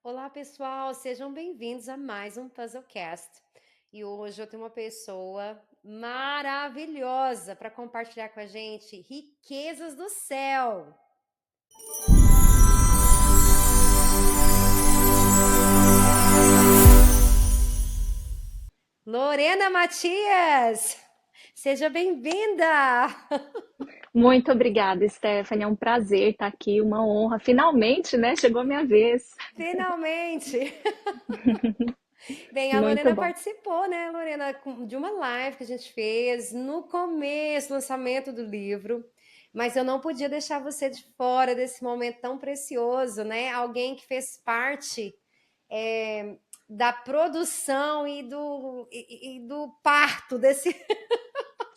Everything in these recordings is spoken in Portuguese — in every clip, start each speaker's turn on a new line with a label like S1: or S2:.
S1: Olá, pessoal, sejam bem-vindos a mais um Puzzlecast. E hoje eu tenho uma pessoa maravilhosa para compartilhar com a gente riquezas do céu. Lorena Matias, seja bem-vinda!
S2: Muito obrigada, Stephanie. É um prazer estar aqui, uma honra. Finalmente, né? Chegou a minha vez.
S1: Finalmente! Bem, a
S2: Muito
S1: Lorena
S2: bom.
S1: participou, né, Lorena, de uma live que a gente fez no começo, do lançamento do livro, mas eu não podia deixar você de fora desse momento tão precioso, né? Alguém que fez parte é, da produção e do parto desse,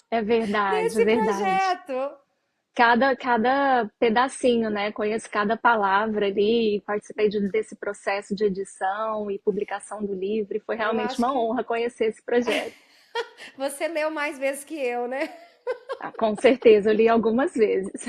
S2: É verdade, é
S1: desse
S2: verdade.
S1: projeto.
S2: Cada pedacinho, né? Conheço cada palavra ali, participei desse processo de edição e publicação do livro, e foi
S1: Eu
S2: realmente
S1: acho
S2: uma
S1: que
S2: honra conhecer esse projeto.
S1: você leu mais vezes que eu, né?
S2: Ah, com certeza, eu li algumas vezes.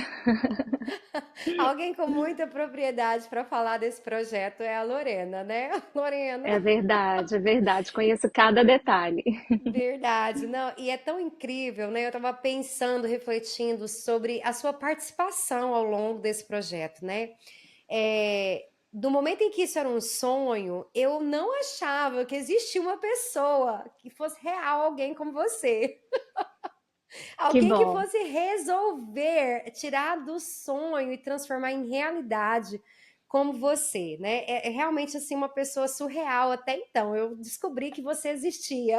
S1: Alguém com muita propriedade para falar desse projeto é a Lorena, né? Lorena.
S2: É verdade. Conheço cada detalhe.
S1: Verdade, não, e é tão incrível, né? Eu estava pensando, refletindo sobre a sua participação ao longo desse projeto, né? Do momento em que isso era um sonho, eu não achava que existia uma pessoa que fosse real, alguém como você.
S2: Que
S1: Alguém que
S2: bom.
S1: fosse resolver, tirar do sonho e transformar em realidade como você, né? É realmente assim uma pessoa surreal até então. Eu descobri que você existia.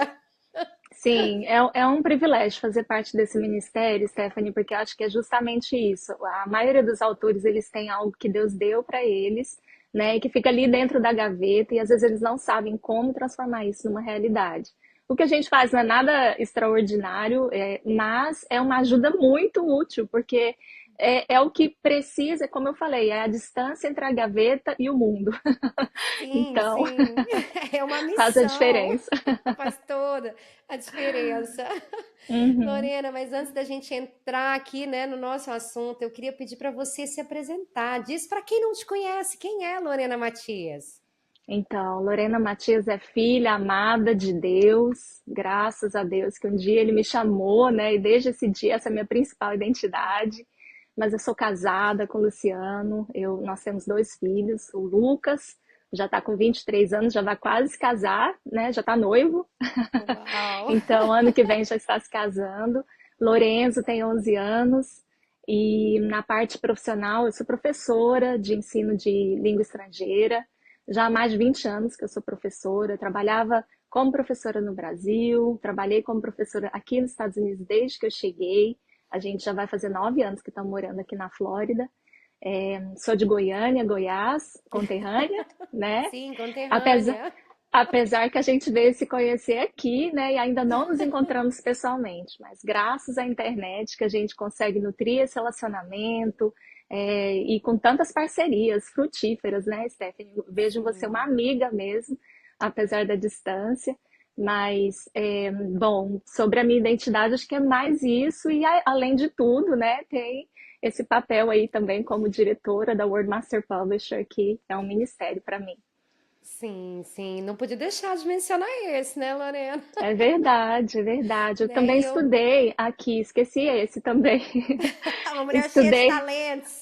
S2: Sim, é um privilégio fazer parte desse ministério, Stephanie, porque eu acho que é justamente isso. A maioria dos autores, eles têm algo que Deus deu para eles, né, e que fica ali dentro da gaveta, e às vezes eles não sabem como transformar isso numa realidade. O que a gente faz não é nada extraordinário, mas é uma ajuda muito útil, porque é o que precisa, como eu falei, é a distância entre a gaveta e o mundo.
S1: Sim,
S2: Então,
S1: sim. É uma
S2: faz a
S1: missão.
S2: diferença.
S1: Faz toda a diferença.
S2: Uhum.
S1: Lorena, mas antes da gente entrar aqui, né, no nosso assunto, eu queria pedir para você se apresentar. Diz para quem não te conhece, quem é Lorena Matias?
S2: Então, Lorena Matias é filha amada de Deus, graças a Deus que um dia ele me chamou, né? E desde esse dia essa é a minha principal identidade. Mas eu sou casada com o Luciano, nós temos dois filhos, o Lucas já está com 23 anos, já vai quase se casar, né? Já está noivo,
S1: Uau!
S2: então ano que vem já está se casando. Lorenzo tem 11 anos e na parte profissional eu sou professora de ensino de língua estrangeira. Já há mais de 20 anos que eu sou professora. Eu trabalhava como professora no Brasil, trabalhei como professora aqui nos Estados Unidos desde que eu cheguei. A gente já vai fazer 9 anos que estamos morando aqui na Flórida. Sou de Goiânia, Goiás, conterrânea, né?
S1: Sim,
S2: Apesar,
S1: conterrânea.
S2: apesar que a gente veio se conhecer aqui, né? E ainda não nos encontramos pessoalmente, mas graças à internet que a gente consegue nutrir esse relacionamento, e com tantas parcerias frutíferas, né, Stephanie? Eu vejo você uma
S1: Sim.
S2: amiga mesmo, apesar da distância. Mas, bom, sobre a minha identidade, acho que é mais isso, e além de tudo, né, tem esse papel aí também como diretora da World Master Publisher, que é um ministério para mim.
S1: Sim, sim. Não podia deixar de mencionar esse, né, Lorena?
S2: É verdade, é verdade. Eu
S1: Né?
S2: também
S1: E eu,
S2: estudei aqui, esqueci esse também.
S1: uma mulher cheia de
S2: Estudei
S1: talentos.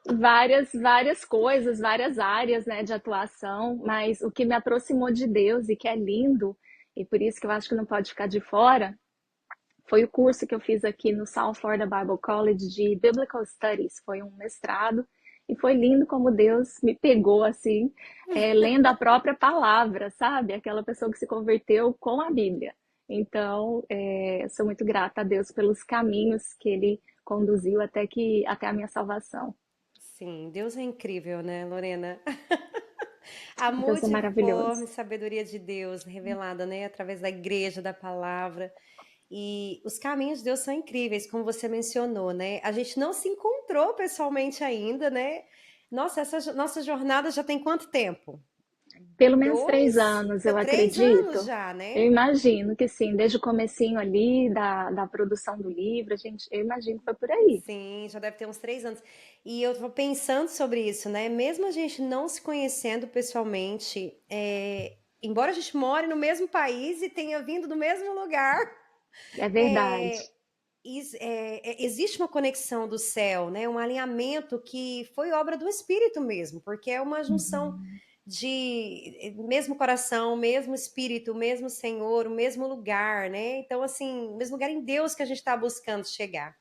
S2: várias coisas, várias áreas, né, de atuação, mas o que me aproximou de Deus e que é lindo, e por isso que eu acho que não pode ficar de fora, foi o curso que eu fiz aqui no South Florida Bible College de Biblical Studies. Foi um mestrado e foi lindo como Deus me pegou assim, lendo a própria palavra, sabe? Aquela pessoa que se converteu com a Bíblia. Então, sou muito grata a Deus pelos caminhos que Ele conduziu até a minha salvação.
S1: Sim, Deus é incrível, né, Lorena? A
S2: Deus é
S1: multiforme
S2: maravilhoso.
S1: sabedoria de Deus revelada, né, através da igreja, da palavra. E os caminhos de Deus são incríveis, como você mencionou, né? A gente não se encontrou pessoalmente ainda, né? Nossa, essa nossa jornada já tem quanto tempo?
S2: Pelo menos
S1: 2,
S2: anos, eu
S1: 3 anos
S2: acredito.
S1: já,
S2: Eu
S1: né?
S2: imagino que sim, desde o comecinho ali da produção do livro, eu imagino que foi por aí.
S1: Sim, já deve ter uns 3 anos. E eu tô pensando sobre isso, né? Mesmo a gente não se conhecendo pessoalmente, embora a gente more no mesmo país e tenha vindo do mesmo lugar,
S2: É verdade.
S1: é, existe uma conexão do céu, né? Um alinhamento que foi obra do Espírito mesmo, porque é uma junção
S2: Uhum.
S1: de mesmo coração, mesmo Espírito, mesmo Senhor, o mesmo lugar, né? Então, assim, o mesmo lugar em Deus que a gente está buscando chegar.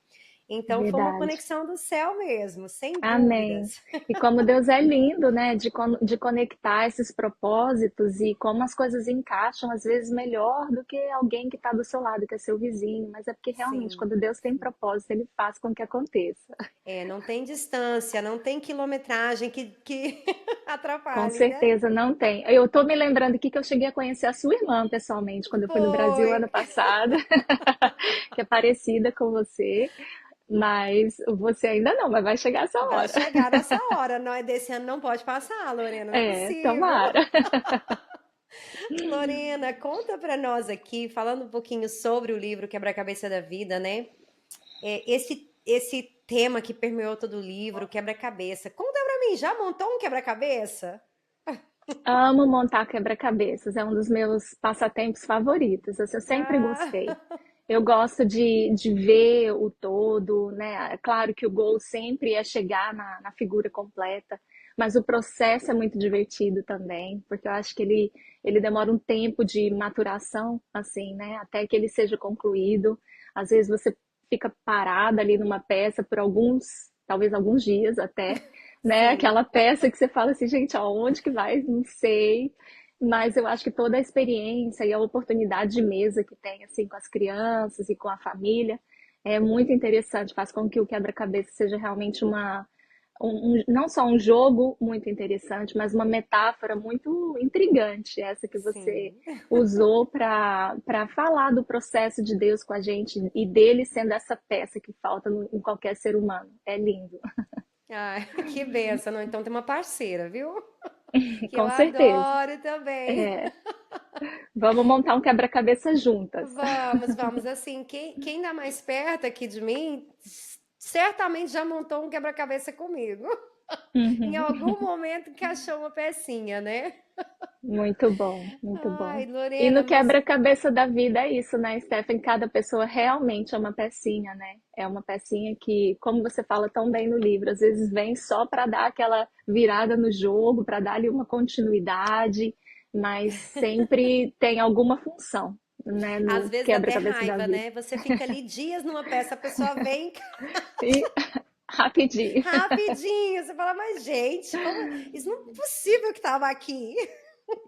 S1: Então, foi uma
S2: Verdade.
S1: conexão do céu mesmo, sem
S2: Amém.
S1: dúvidas.
S2: E como Deus é lindo, né, de conectar esses propósitos e como as coisas encaixam, às vezes melhor do que alguém que está do seu lado, que é seu vizinho, mas é porque realmente,
S1: Sim.
S2: quando Deus tem propósito, ele faz com que aconteça.
S1: Não tem distância, não tem quilometragem que
S2: Com
S1: atrapalhe, né?
S2: certeza não tem. Eu tô me lembrando aqui que eu cheguei a conhecer a sua irmã pessoalmente quando eu fui no Brasil
S1: Foi.
S2: ano passado, que é parecida com você, mas você ainda não, mas vai chegar essa
S1: Vai
S2: hora.
S1: chegar nessa hora. Nós desse ano não pode passar, Lorena, não é
S2: É,
S1: possível.
S2: tomara.
S1: Lorena, conta para nós aqui, falando um pouquinho sobre o livro Quebra-Cabeça da Vida, né? Esse tema que permeou todo o livro, quebra-cabeça. Conta para mim, já montou um quebra-cabeça?
S2: Amo montar quebra-cabeças, é um dos meus passatempos favoritos. Assim, eu sempre
S1: Ah,
S2: gostei. Eu gosto de ver o todo, né? É claro que o gol sempre é chegar na figura completa, mas o processo é muito divertido também, porque eu acho que ele demora um tempo de maturação, assim, né? Até que ele seja concluído. Às vezes você fica parada ali numa peça por talvez alguns dias até, né?
S1: sim,
S2: Aquela peça que você fala assim, gente, aonde que vai? Não sei. Mas eu acho que toda a experiência e a oportunidade de mesa que tem, assim, com as crianças e com a família, é muito interessante. Faz com que o quebra-cabeça seja realmente não só um jogo muito interessante, mas uma metáfora muito intrigante, essa que você
S1: sim.
S2: usou para falar do processo de Deus com a gente e dele sendo essa peça que falta em qualquer ser humano. É lindo.
S1: Ai, que benção. Não, então tem uma parceira, viu? Que eu
S2: Com certeza.
S1: adoro também.
S2: É, vamos montar um quebra-cabeça juntas.
S1: Vamos, vamos. Assim, quem dá mais perto aqui de mim, certamente já montou um quebra-cabeça comigo. Em
S2: Uhum.
S1: algum momento encaixou uma pecinha, né?
S2: Muito bom, muito bom.
S1: Ai,
S2: E
S1: Lorena,
S2: no
S1: mas
S2: quebra-cabeça da vida é isso, né, Stephen? Cada pessoa realmente é uma pecinha, né? É uma pecinha que, como você fala tão bem no livro, às vezes vem só para dar aquela virada no jogo, para dar ali uma continuidade, mas sempre tem alguma função, né,
S1: às
S2: no
S1: vezes dá até
S2: quebra-cabeça da
S1: raiva,
S2: vida.
S1: né? Você fica ali dias numa peça, a pessoa vem
S2: E rapidinho.
S1: rapidinho. Você fala, mas gente, como isso não é possível que estava aqui.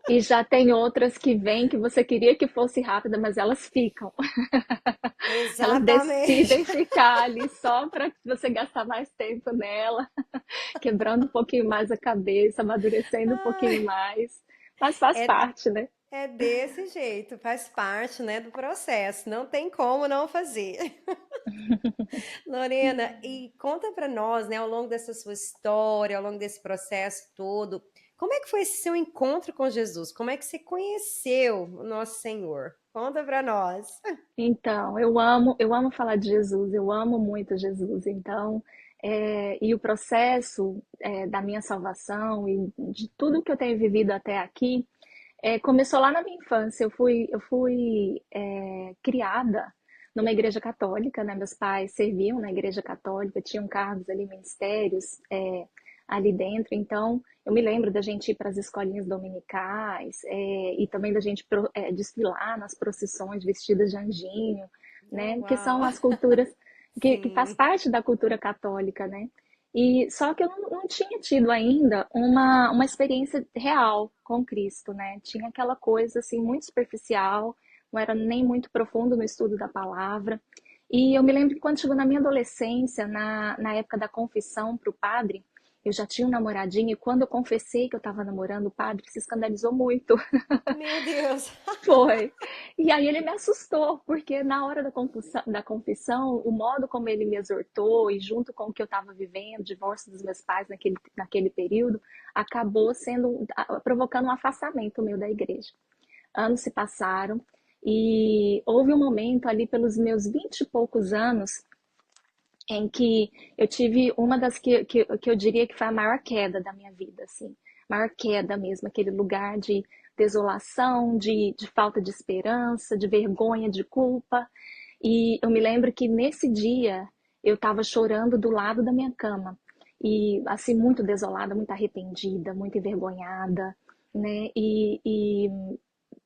S2: E já tem outras que vêm que você queria que fosse rápida, mas elas ficam. Elas
S1: Exatamente.
S2: decidem ficar ali só para você gastar mais tempo nela, quebrando um pouquinho mais a cabeça, amadurecendo um pouquinho mais. Mas faz
S1: É,
S2: parte, né?
S1: é desse jeito, faz parte, né, do processo. Não tem como não fazer. Lorena, e conta para nós, né, ao longo dessa sua história, ao longo desse processo todo, como é que foi esse seu encontro com Jesus? Como é que você conheceu o nosso Senhor? Conta para nós.
S2: Então, eu amo falar de Jesus, eu amo muito Jesus. Então, e o processo da minha salvação e de tudo que eu tenho vivido até aqui, começou lá na minha infância. Eu fui criada numa igreja católica, né? Meus pais serviam na igreja católica, tinham cargos ali, ministérios, ali dentro. Então, eu me lembro da gente ir para as escolinhas dominicais, e também da gente desfilar nas procissões vestidas de anjinho,
S1: Oh,
S2: né? Que são
S1: uau!
S2: as culturas que faz
S1: Sim.
S2: parte da cultura católica, né? E só que eu não tinha tido ainda uma experiência real com Cristo, né? Tinha aquela coisa assim muito superficial, não era nem muito profundo no estudo da palavra. E eu me lembro que quando chegou na minha adolescência, na época da confissão para o padre, Eu já tinha um namoradinho e quando eu confessei que eu estava namorando, o padre se escandalizou muito.
S1: Meu Deus.
S2: Foi. E aí ele me assustou, porque na hora da confissão, o modo como ele me exortou e junto com o que eu estava vivendo, divórcio dos meus pais naquele período, acabou provocando um afastamento meu da igreja. Anos se passaram e houve um momento ali pelos meus 20 e poucos anos em que eu tive uma das que eu diria que foi a maior queda da minha vida, assim, maior queda mesmo, aquele lugar de desolação, de falta de esperança, de vergonha, de culpa. E eu me lembro que nesse dia eu estava chorando do lado da minha cama e assim muito desolada, muito arrependida, muito envergonhada, né? E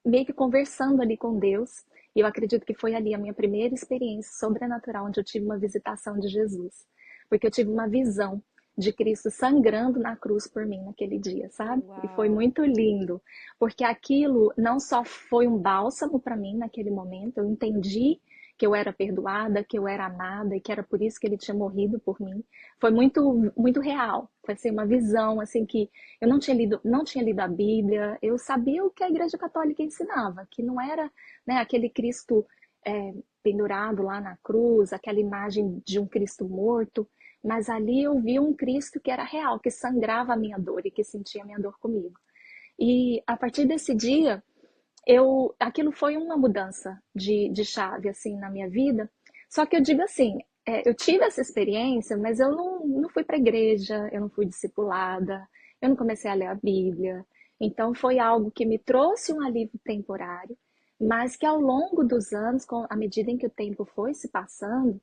S2: meio que conversando ali com Deus. E eu acredito que foi ali a minha primeira experiência sobrenatural, onde eu tive uma visitação de Jesus. Porque eu tive uma visão de Cristo sangrando na cruz por mim naquele dia, sabe? E foi
S1: Uau.
S2: muito lindo, porque aquilo não só foi um bálsamo para mim naquele momento, eu entendi que eu era perdoada, que eu era amada e que era por isso que ele tinha morrido por mim. Foi muito muito real. Foi assim, uma visão assim que eu não tinha lido a Bíblia, eu sabia o que a Igreja Católica ensinava, que não era, né, aquele Cristo pendurado lá na cruz, aquela imagem de um Cristo morto, mas ali eu vi um Cristo que era real, que sangrava a minha dor e que sentia a minha dor comigo. E a partir desse dia, aquilo foi uma mudança de chave assim na minha vida. Só que eu digo assim, eu tive essa experiência, mas eu não fui para a igreja, eu não fui discipulada, eu não comecei a ler a Bíblia. Então foi algo que me trouxe um alívio temporário, mas que ao longo dos anos, à medida em que o tempo foi se passando,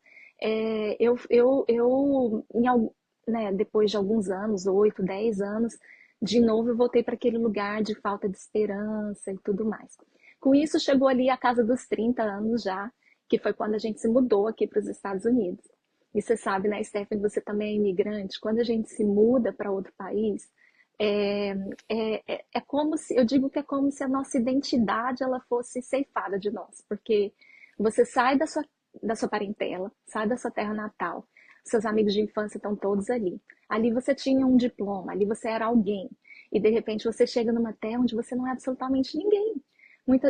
S2: né, depois de alguns anos, 8, 10 anos, de novo eu voltei para aquele lugar de falta de esperança e tudo mais. Com isso, chegou ali a casa dos 30 anos já, que foi quando a gente se mudou aqui para os Estados Unidos. E você sabe, né, Stephanie, você também é imigrante, quando a gente se muda para outro país, é, é como se, eu digo que é como se a nossa identidade ela fosse ceifada de nós, porque você sai da sua parentela, sai da sua terra natal, seus amigos de infância estão todos ali. Ali você tinha um diploma, ali você era alguém. E de repente você chega numa terra onde você não é absolutamente ninguém.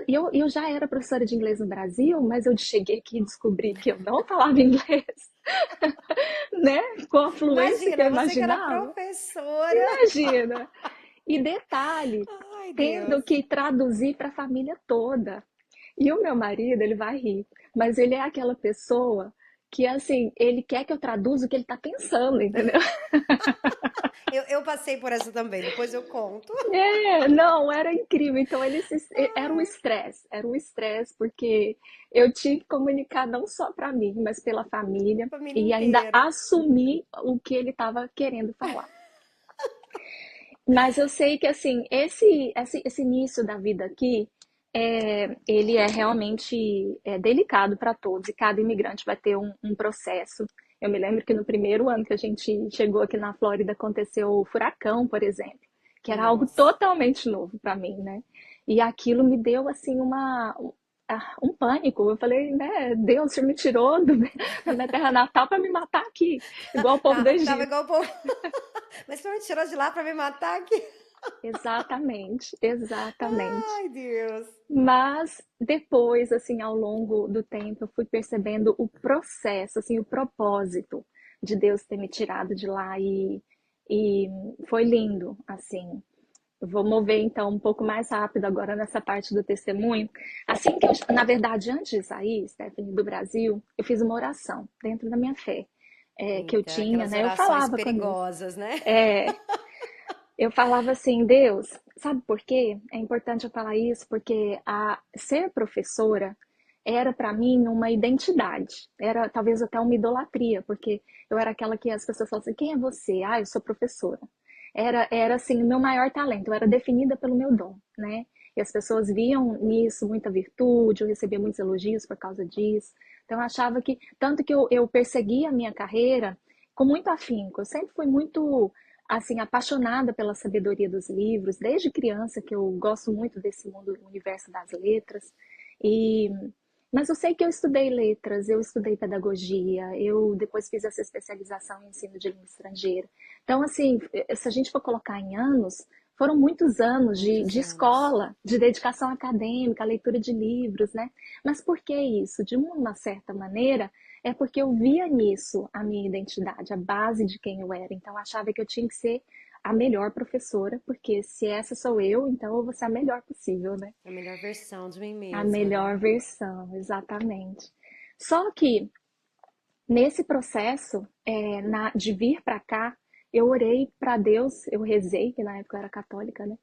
S2: Eu já era professora de inglês no Brasil, mas eu cheguei aqui e descobri que eu não falava inglês, né? Com a fluência que eu
S1: Imagina, você que era
S2: imaginava.
S1: professora.
S2: Imagina! E detalhe,
S1: Ai,
S2: tendo
S1: Deus.
S2: que traduzir para a família toda. E o meu marido, ele vai rir, mas ele é aquela pessoa que, assim, ele quer que eu traduza o que ele está pensando, entendeu?
S1: Eu passei por essa também, depois eu conto.
S2: Não, era incrível. Então
S1: Ai,
S2: era um estresse porque eu tinha que comunicar não só para mim, mas pela família
S1: família
S2: e ainda
S1: inteira.
S2: assumir o que ele estava querendo falar. Mas eu sei que assim esse início da vida aqui ele é realmente delicado para todos e cada imigrante vai ter um processo. Eu me lembro que no primeiro ano que a gente chegou aqui na Flórida aconteceu o furacão, por exemplo, que era algo
S1: Nossa.
S2: totalmente novo para mim, né? E aquilo me deu assim um pânico. Eu falei, né, Deus, o Senhor me tirou da minha terra natal para me matar aqui, igual o povo do
S1: Tava
S2: Egito.
S1: igual o povo. Mas você me tirou de lá pra me matar aqui.
S2: Exatamente, exatamente.
S1: Ai, Deus.
S2: Mas depois, assim, ao longo do tempo, eu fui percebendo o processo, assim, o propósito de Deus ter me tirado de lá e foi lindo, assim. Eu vou mover então um pouco mais rápido agora nessa parte do testemunho. Assim que na verdade, antes de sair, Stephanie, do Brasil, eu fiz uma oração dentro da minha fé, que eu
S1: Eita,
S2: tinha,
S1: aquelas
S2: né? Eu
S1: orações
S2: falava com Deus.
S1: perigosas, né?
S2: É, eu falava assim, Deus, sabe por quê? É importante eu falar isso porque ser professora era para mim uma identidade, era talvez até uma idolatria, porque eu era aquela que as pessoas falavam assim, quem é você? Ah, eu sou professora. Era assim, o meu maior talento, eu era definida pelo meu dom, né? E as pessoas viam nisso muita virtude, eu recebia muitos elogios por causa disso. Então eu achava que, tanto que eu persegui a minha carreira com muito afinco, eu sempre fui muito assim, apaixonada pela sabedoria dos livros, desde criança que eu gosto muito desse mundo, do universo das letras. E Mas eu sei que eu estudei letras, eu estudei pedagogia, eu depois fiz essa especialização em ensino de língua estrangeira. Então, assim, se a gente for colocar em anos, foram muitos anos
S1: Muitos
S2: de
S1: anos.
S2: escola, de dedicação acadêmica, leitura de livros, né? Mas por que isso? De uma certa maneira, é porque eu via nisso a minha identidade, a base de quem eu era. Então, eu achava que eu tinha que ser a melhor professora, porque se essa sou eu, então eu vou ser a melhor possível, né?
S1: A melhor versão de mim
S2: A
S1: mesma,
S2: melhor
S1: né?
S2: versão, exatamente. Só que nesse processo de vir para cá, eu orei para Deus, eu rezei, que na época eu era católica, né?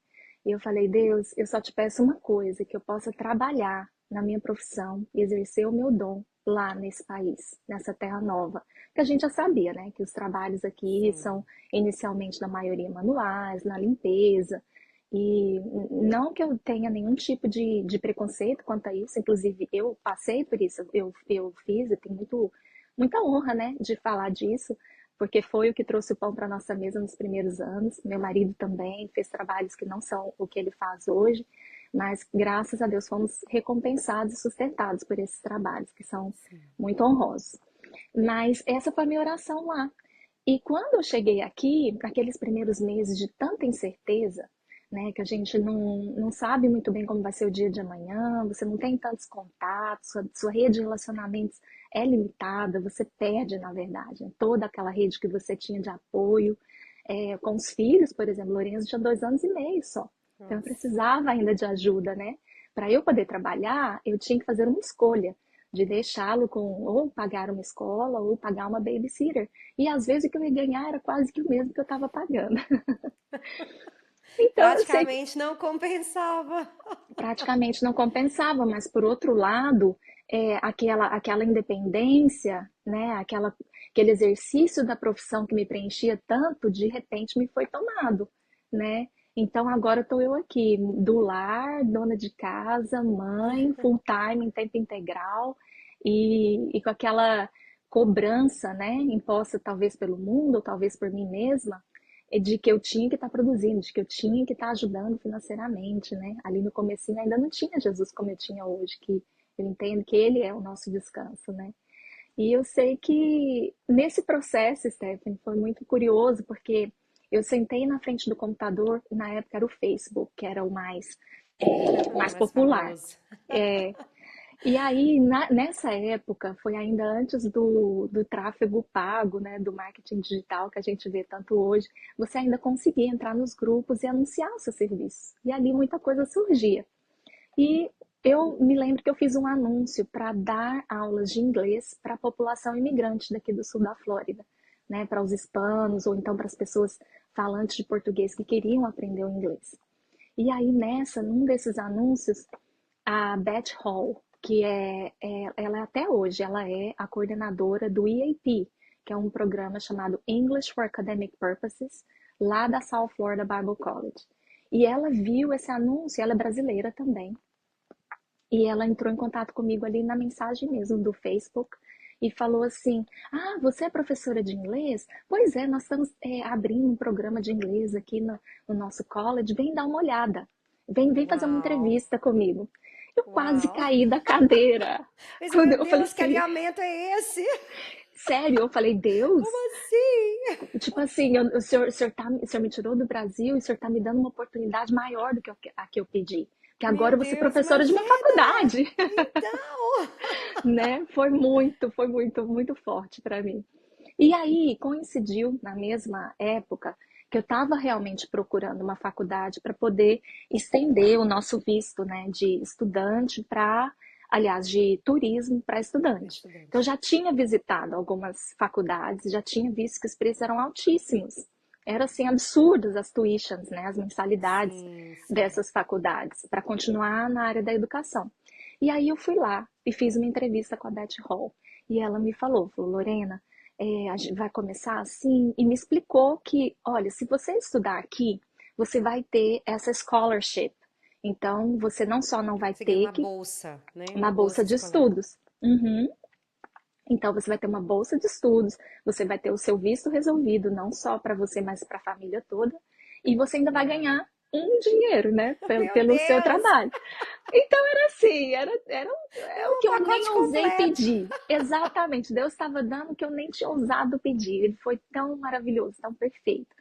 S2: E eu falei, Deus, eu só te peço uma coisa, que eu possa trabalhar na minha profissão e exercer o meu dom lá nesse país, nessa terra nova. Que a gente já sabia, né? Que os trabalhos aqui
S1: Sim.
S2: são inicialmente na maioria manuais, na limpeza. E não que eu tenha nenhum tipo de preconceito quanto a isso, inclusive eu passei por isso, eu fiz, eu tenho muita honra, né, de falar disso, porque foi o que trouxe o pão para nossa mesa nos primeiros anos. Meu marido também fez trabalhos que não são o que ele faz hoje, mas graças a Deus fomos recompensados e sustentados por esses trabalhos, que são
S1: Sim.
S2: muito honrosos. Mas essa foi a minha oração lá. E quando eu cheguei aqui, naqueles primeiros meses de tanta incerteza, né, que a gente não sabe muito bem como vai ser o dia de amanhã, você não tem tantos contatos, sua rede de relacionamentos é limitada, você perde, na verdade, né, toda aquela rede que você tinha de apoio. Com os filhos, por exemplo, Lourenço tinha 2 anos e meio só, então eu
S1: Nossa.
S2: precisava ainda de ajuda, né? Para eu poder trabalhar, eu tinha que fazer uma escolha de deixá-lo com ou pagar uma escola ou pagar uma babysitter. E às vezes o que eu ia ganhar era quase que o mesmo que eu estava pagando. Então eu sei que
S1: Praticamente não compensava.
S2: praticamente não compensava, mas por outro lado, aquela independência, né, aquele exercício da profissão que me preenchia tanto, de repente me foi tomado, né? Então agora estou eu aqui, do lar, dona de casa, mãe, full time, em tempo integral, e com aquela cobrança, né, imposta talvez pelo mundo, ou talvez por mim mesma, de que eu tinha que estar produzindo, de que eu tinha que estar ajudando financeiramente, né? Ali no comecinho ainda não tinha Jesus como eu tinha hoje, que eu entendo que Ele é o nosso descanso, né? E eu sei que nesse processo, Stephanie, foi muito curioso, porque eu sentei na frente do computador, e na época era o Facebook, que era o mais
S1: Mais
S2: popular.
S1: famoso.
S2: É, e aí, nessa época, foi ainda antes do tráfego pago, né, do marketing digital que a gente vê tanto hoje, você ainda conseguia entrar nos grupos e anunciar o seu serviço. E ali muita coisa surgia. E eu me lembro que eu fiz um anúncio para dar aulas de inglês para a população imigrante daqui do sul da Flórida, né, para os hispanos ou então para as pessoas falantes de português que queriam aprender o inglês. E aí num desses anúncios, a Beth Hall, ela até hoje, ela é a coordenadora do EAP, que é um programa chamado English for Academic Purposes, lá da South Florida Bible College. E ela viu esse anúncio, ela é brasileira também, e ela entrou em contato comigo ali na mensagem mesmo do Facebook e falou assim: Ah, você é professora de inglês? Pois é, nós estamos abrindo um programa de inglês aqui no nosso college, vem dar uma olhada. Vem fazer uma
S1: Uau,
S2: entrevista comigo. Eu quase
S1: uau.
S2: caí da cadeira.
S1: Mas,
S2: Quando
S1: meu
S2: eu falei
S1: Deus, que
S2: assim,
S1: alinhamento é esse?
S2: sério, eu falei, Deus,
S1: Como assim?
S2: tipo assim, o senhor me tirou do Brasil e o senhor tá me dando uma oportunidade maior do que a que eu pedi. Que
S1: Meu
S2: agora eu vou ser
S1: Deus,
S2: professora de uma
S1: imagina!
S2: faculdade.
S1: Então,
S2: Né? Foi muito, muito forte para mim. E aí coincidiu na mesma época que eu estava realmente procurando uma faculdade para poder estender o nosso visto, né, de estudante para, aliás, de turismo para estudante. Então eu
S1: estudante.
S2: já tinha visitado algumas faculdades, já tinha visto que os preços eram altíssimos. Era assim absurdas as tuitions, né, as mensalidades
S1: Sim, sim.
S2: dessas faculdades para continuar na área da educação. E aí eu fui lá e fiz uma entrevista com a Beth Hall. E ela me falou, Lorena, a gente vai começar assim, e me explicou que, olha, se você estudar aqui, você vai ter essa scholarship. Então, você não só não vai
S1: Seria
S2: ter
S1: uma
S2: que
S1: bolsa, né? Uma
S2: uma bolsa
S1: bolsa
S2: de
S1: escolar.
S2: estudos. Uhum. Então, você vai ter uma bolsa de estudos, você vai ter o seu visto resolvido, não só para você, mas para a família toda. E você ainda vai
S1: Uau.
S2: ganhar um dinheiro, né?
S1: Meu
S2: Pelo seu
S1: Deus!
S2: trabalho. Então era assim, é o
S1: Um
S2: que eu nem
S1: pacote
S2: ousei
S1: completo.
S2: pedir. Exatamente, Deus estava dando o que eu nem tinha ousado pedir. Ele foi tão maravilhoso, tão perfeito.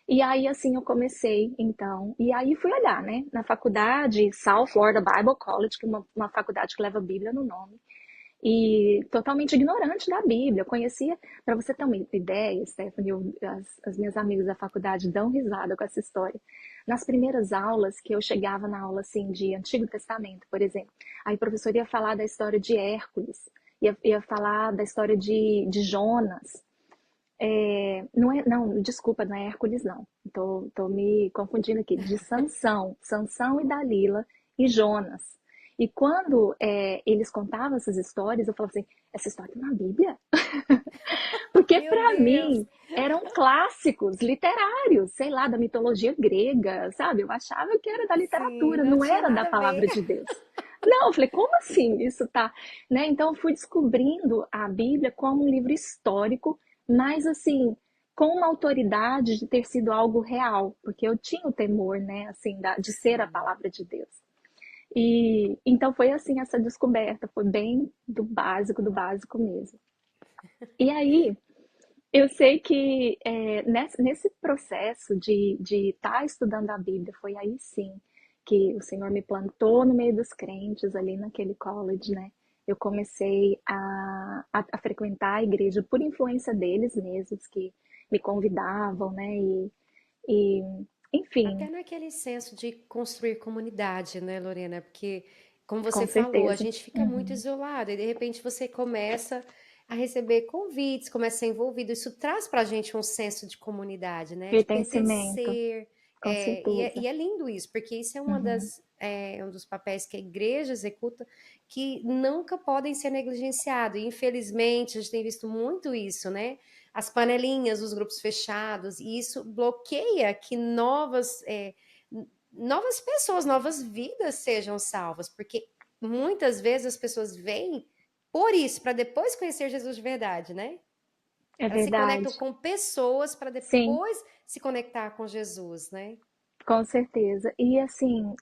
S2: E aí, assim, eu comecei, então. E aí fui olhar, né? Na faculdade, South Florida Bible College, que é uma faculdade que leva a Bíblia no nome. E totalmente ignorante da Bíblia. Eu conhecia, para você ter uma ideia, Stephanie, as minhas amigas da faculdade dão risada com essa história. Nas primeiras aulas, que eu chegava na aula assim de Antigo Testamento, por exemplo, aí o professor ia falar da história de Hércules, ia falar da história de Jonas. Não é, não, desculpa, não é Hércules, não. Tô me confundindo aqui. De Sansão e Dalila e Jonas. E quando eles contavam essas histórias, eu falava assim, essa história tá na Bíblia? Porque
S1: Meu
S2: para
S1: Deus!
S2: mim eram clássicos literários, sei lá, da mitologia grega, sabe? Eu achava que era da
S1: Sim,
S2: literatura,
S1: não
S2: não
S1: tinha
S2: era da
S1: nada a ver.
S2: palavra de Deus. Não, eu falei, como assim isso tá, né? Então eu fui descobrindo a Bíblia como um livro histórico, mas assim, com uma autoridade de ter sido algo real, porque eu tinha o temor, né, assim, de ser a
S1: Sim.
S2: palavra de Deus. E então foi assim essa descoberta, foi bem do básico mesmo. E aí, eu sei que nesse processo de estar estudando a Bíblia, foi aí sim que o Senhor me plantou no meio dos crentes, ali naquele college, né? Eu comecei a frequentar a igreja por influência deles mesmos, que me convidavam, né? E
S1: Até
S2: enfim,
S1: naquele senso de construir comunidade, né, Lorena? Porque, como você
S2: com
S1: falou, a
S2: certeza.
S1: gente fica muito
S2: Uhum.
S1: isolado e de repente você começa a receber convites, começa a ser envolvido. Isso traz para a gente um senso de comunidade, né? De
S2: Pertencimento,
S1: pertencer.
S2: com
S1: E
S2: certeza.
S1: é lindo isso, porque isso é
S2: Uhum.
S1: um dos papéis que a igreja executa que nunca podem ser negligenciados. E, infelizmente, a gente tem visto muito isso, né? As panelinhas, os grupos fechados, e isso bloqueia que novas pessoas, novas vidas sejam salvas, porque muitas vezes as pessoas vêm por isso, para depois conhecer Jesus de verdade, né?
S2: É
S1: Elas se
S2: verdade.
S1: conectam com pessoas para
S2: Sim.
S1: depois se conectar com Jesus, né?
S2: Com certeza. E assim,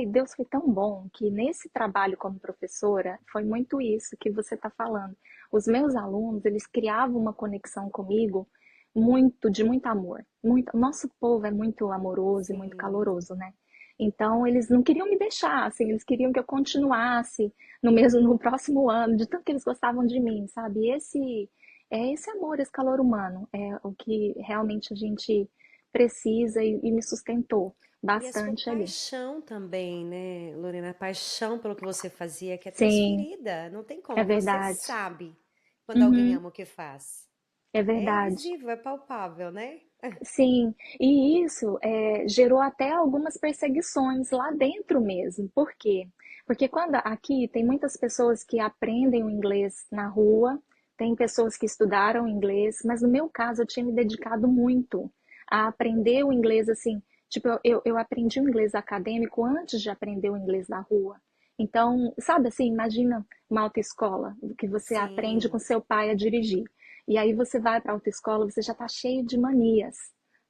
S2: Deus foi tão bom que nesse trabalho como professora, foi muito isso que você está falando. Os meus alunos, eles criavam uma conexão comigo de muito amor. Nosso povo é muito amoroso e muito
S1: Sim.
S2: caloroso, né? Então, eles não queriam me deixar, assim, eles queriam que eu continuasse no próximo ano, de tanto que eles gostavam de mim, sabe? Esse amor, esse calor humano, é o que realmente a gente precisa e me sustentou
S1: E a sua
S2: bastante ali.
S1: paixão também, né, Lorena? A paixão pelo que você fazia, que é
S2: Sim,
S1: transferida. Não tem
S2: é
S1: como. Você
S2: verdade.
S1: sabe quando alguém
S2: Uhum,
S1: ama o que faz.
S2: é
S1: É
S2: verdade.
S1: visível, é palpável, né?
S2: Sim, e isso gerou até algumas perseguições lá dentro mesmo. Por quê? Porque quando aqui tem muitas pessoas que aprendem o inglês na rua, tem pessoas que estudaram inglês, mas no meu caso eu tinha me dedicado muito a aprender o inglês assim. Tipo, eu aprendi o inglês acadêmico antes de aprender o inglês da rua. Então, sabe assim, imagina uma autoescola que você aprende com
S1: Sim.
S2: seu pai a dirigir. E aí você vai para a autoescola, você já está cheio de manias,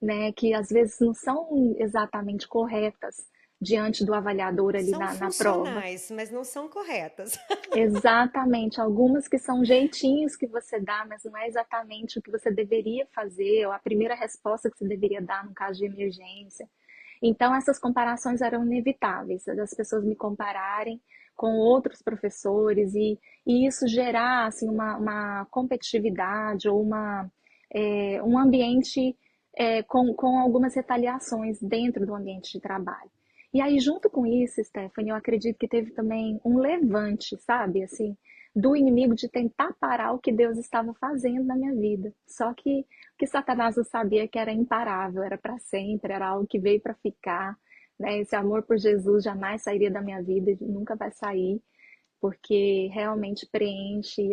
S2: né? Que às vezes não são exatamente corretas diante do avaliador ali
S1: São
S2: na prova.
S1: funcionais, mas não são corretas.
S2: Exatamente, algumas que são jeitinhos que você dá, mas não é exatamente o que você deveria fazer, ou a primeira resposta que você deveria dar no caso de emergência. Então, essas comparações eram inevitáveis, das pessoas me compararem com outros professores e isso gerar assim, uma competitividade ou um ambiente com algumas retaliações dentro do ambiente de trabalho. E aí, junto com isso, Stephanie, eu acredito que teve também um levante, sabe, assim, do inimigo de tentar parar o que Deus estava fazendo na minha vida. Só que o que Satanás não sabia que era imparável, era para sempre, era algo que veio para ficar, né? Esse amor por Jesus jamais sairia da minha vida, nunca vai sair, porque realmente preenche.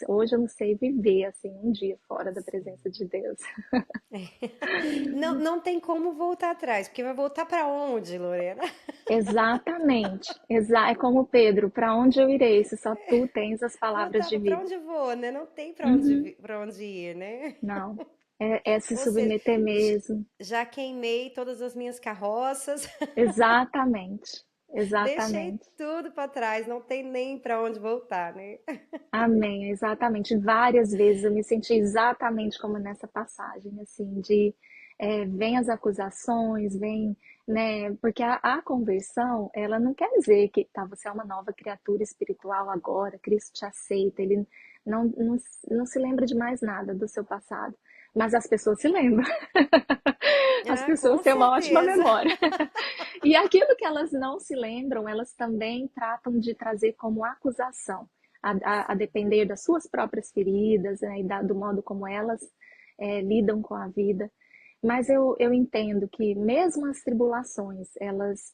S2: Hoje eu não sei viver assim um dia fora da
S1: Sim.
S2: presença de Deus.
S1: Não, não tem como voltar atrás, porque vai voltar para onde, Lorena?
S2: Exatamente. É como Pedro, para onde eu irei se só tu tens as palavras
S1: Voltar
S2: de
S1: para
S2: vida?
S1: onde vou, né? Não tem para
S2: Uhum.
S1: para onde ir, né?
S2: Não. É se
S1: Ou seja,
S2: submeter mesmo.
S1: já queimei todas as minhas carroças,
S2: Exatamente,
S1: deixei
S2: exatamente.
S1: tudo para trás, não tem nem para onde voltar, né?
S2: Amém, exatamente. Várias vezes eu me senti exatamente como nessa passagem, assim, de vem as acusações, vem, né? Porque a conversão, ela não quer dizer que tá, você é uma nova criatura espiritual agora, Cristo te aceita, ele não se lembra de mais nada do seu passado. Mas as pessoas se lembram. As
S1: Ah,
S2: pessoas
S1: com
S2: têm uma ótima
S1: certeza.
S2: memória. E aquilo que elas não se lembram, elas também tratam de trazer como acusação, a depender das suas próprias feridas, né, e do modo como elas lidam com a vida. Mas eu entendo que mesmo as tribulações, elas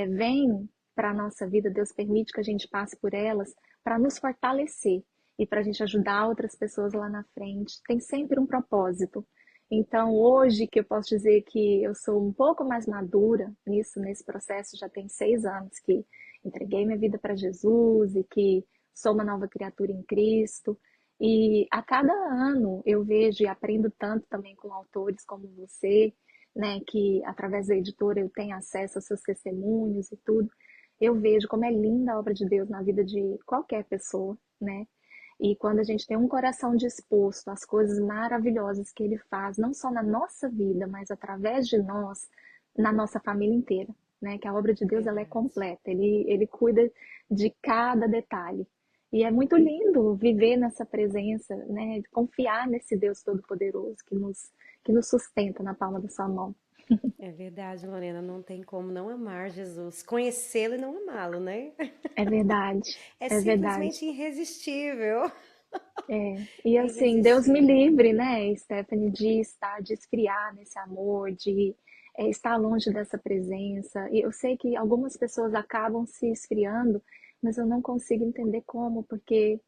S2: vêm para a nossa vida, Deus permite que a gente passe por elas para nos fortalecer e para a gente ajudar outras pessoas lá na frente. Tem sempre um propósito. Então, hoje que eu posso dizer que eu sou um pouco mais madura nisso, nesse processo, já tem 6 anos que entreguei minha vida para Jesus e que sou uma nova criatura em Cristo. E a cada ano eu vejo e aprendo tanto também com autores como você, né, que através da editora eu tenho acesso aos seus testemunhos e tudo. Eu vejo como é linda a obra de Deus na vida de qualquer pessoa, né? E quando a gente tem um coração disposto às coisas maravilhosas que ele faz, não só na nossa vida, mas através de nós, na nossa família inteira, né? Que a obra de Deus ela é
S1: Verdade.
S2: completa, ele cuida de cada detalhe. E é muito lindo viver nessa presença, né? Confiar nesse Deus Todo-Poderoso que nos sustenta na palma da sua mão.
S1: É verdade, Lorena, não tem como não amar Jesus, conhecê-lo e não amá-lo, né?
S2: É verdade,
S1: É
S2: é verdade.
S1: simplesmente irresistível.
S2: E
S1: É
S2: assim, Deus me
S1: irresistível.
S2: livre, né, Stephanie, de estar, de esfriar nesse amor, de estar longe dessa presença. E eu sei que algumas pessoas acabam se esfriando, mas eu não consigo entender como, porque,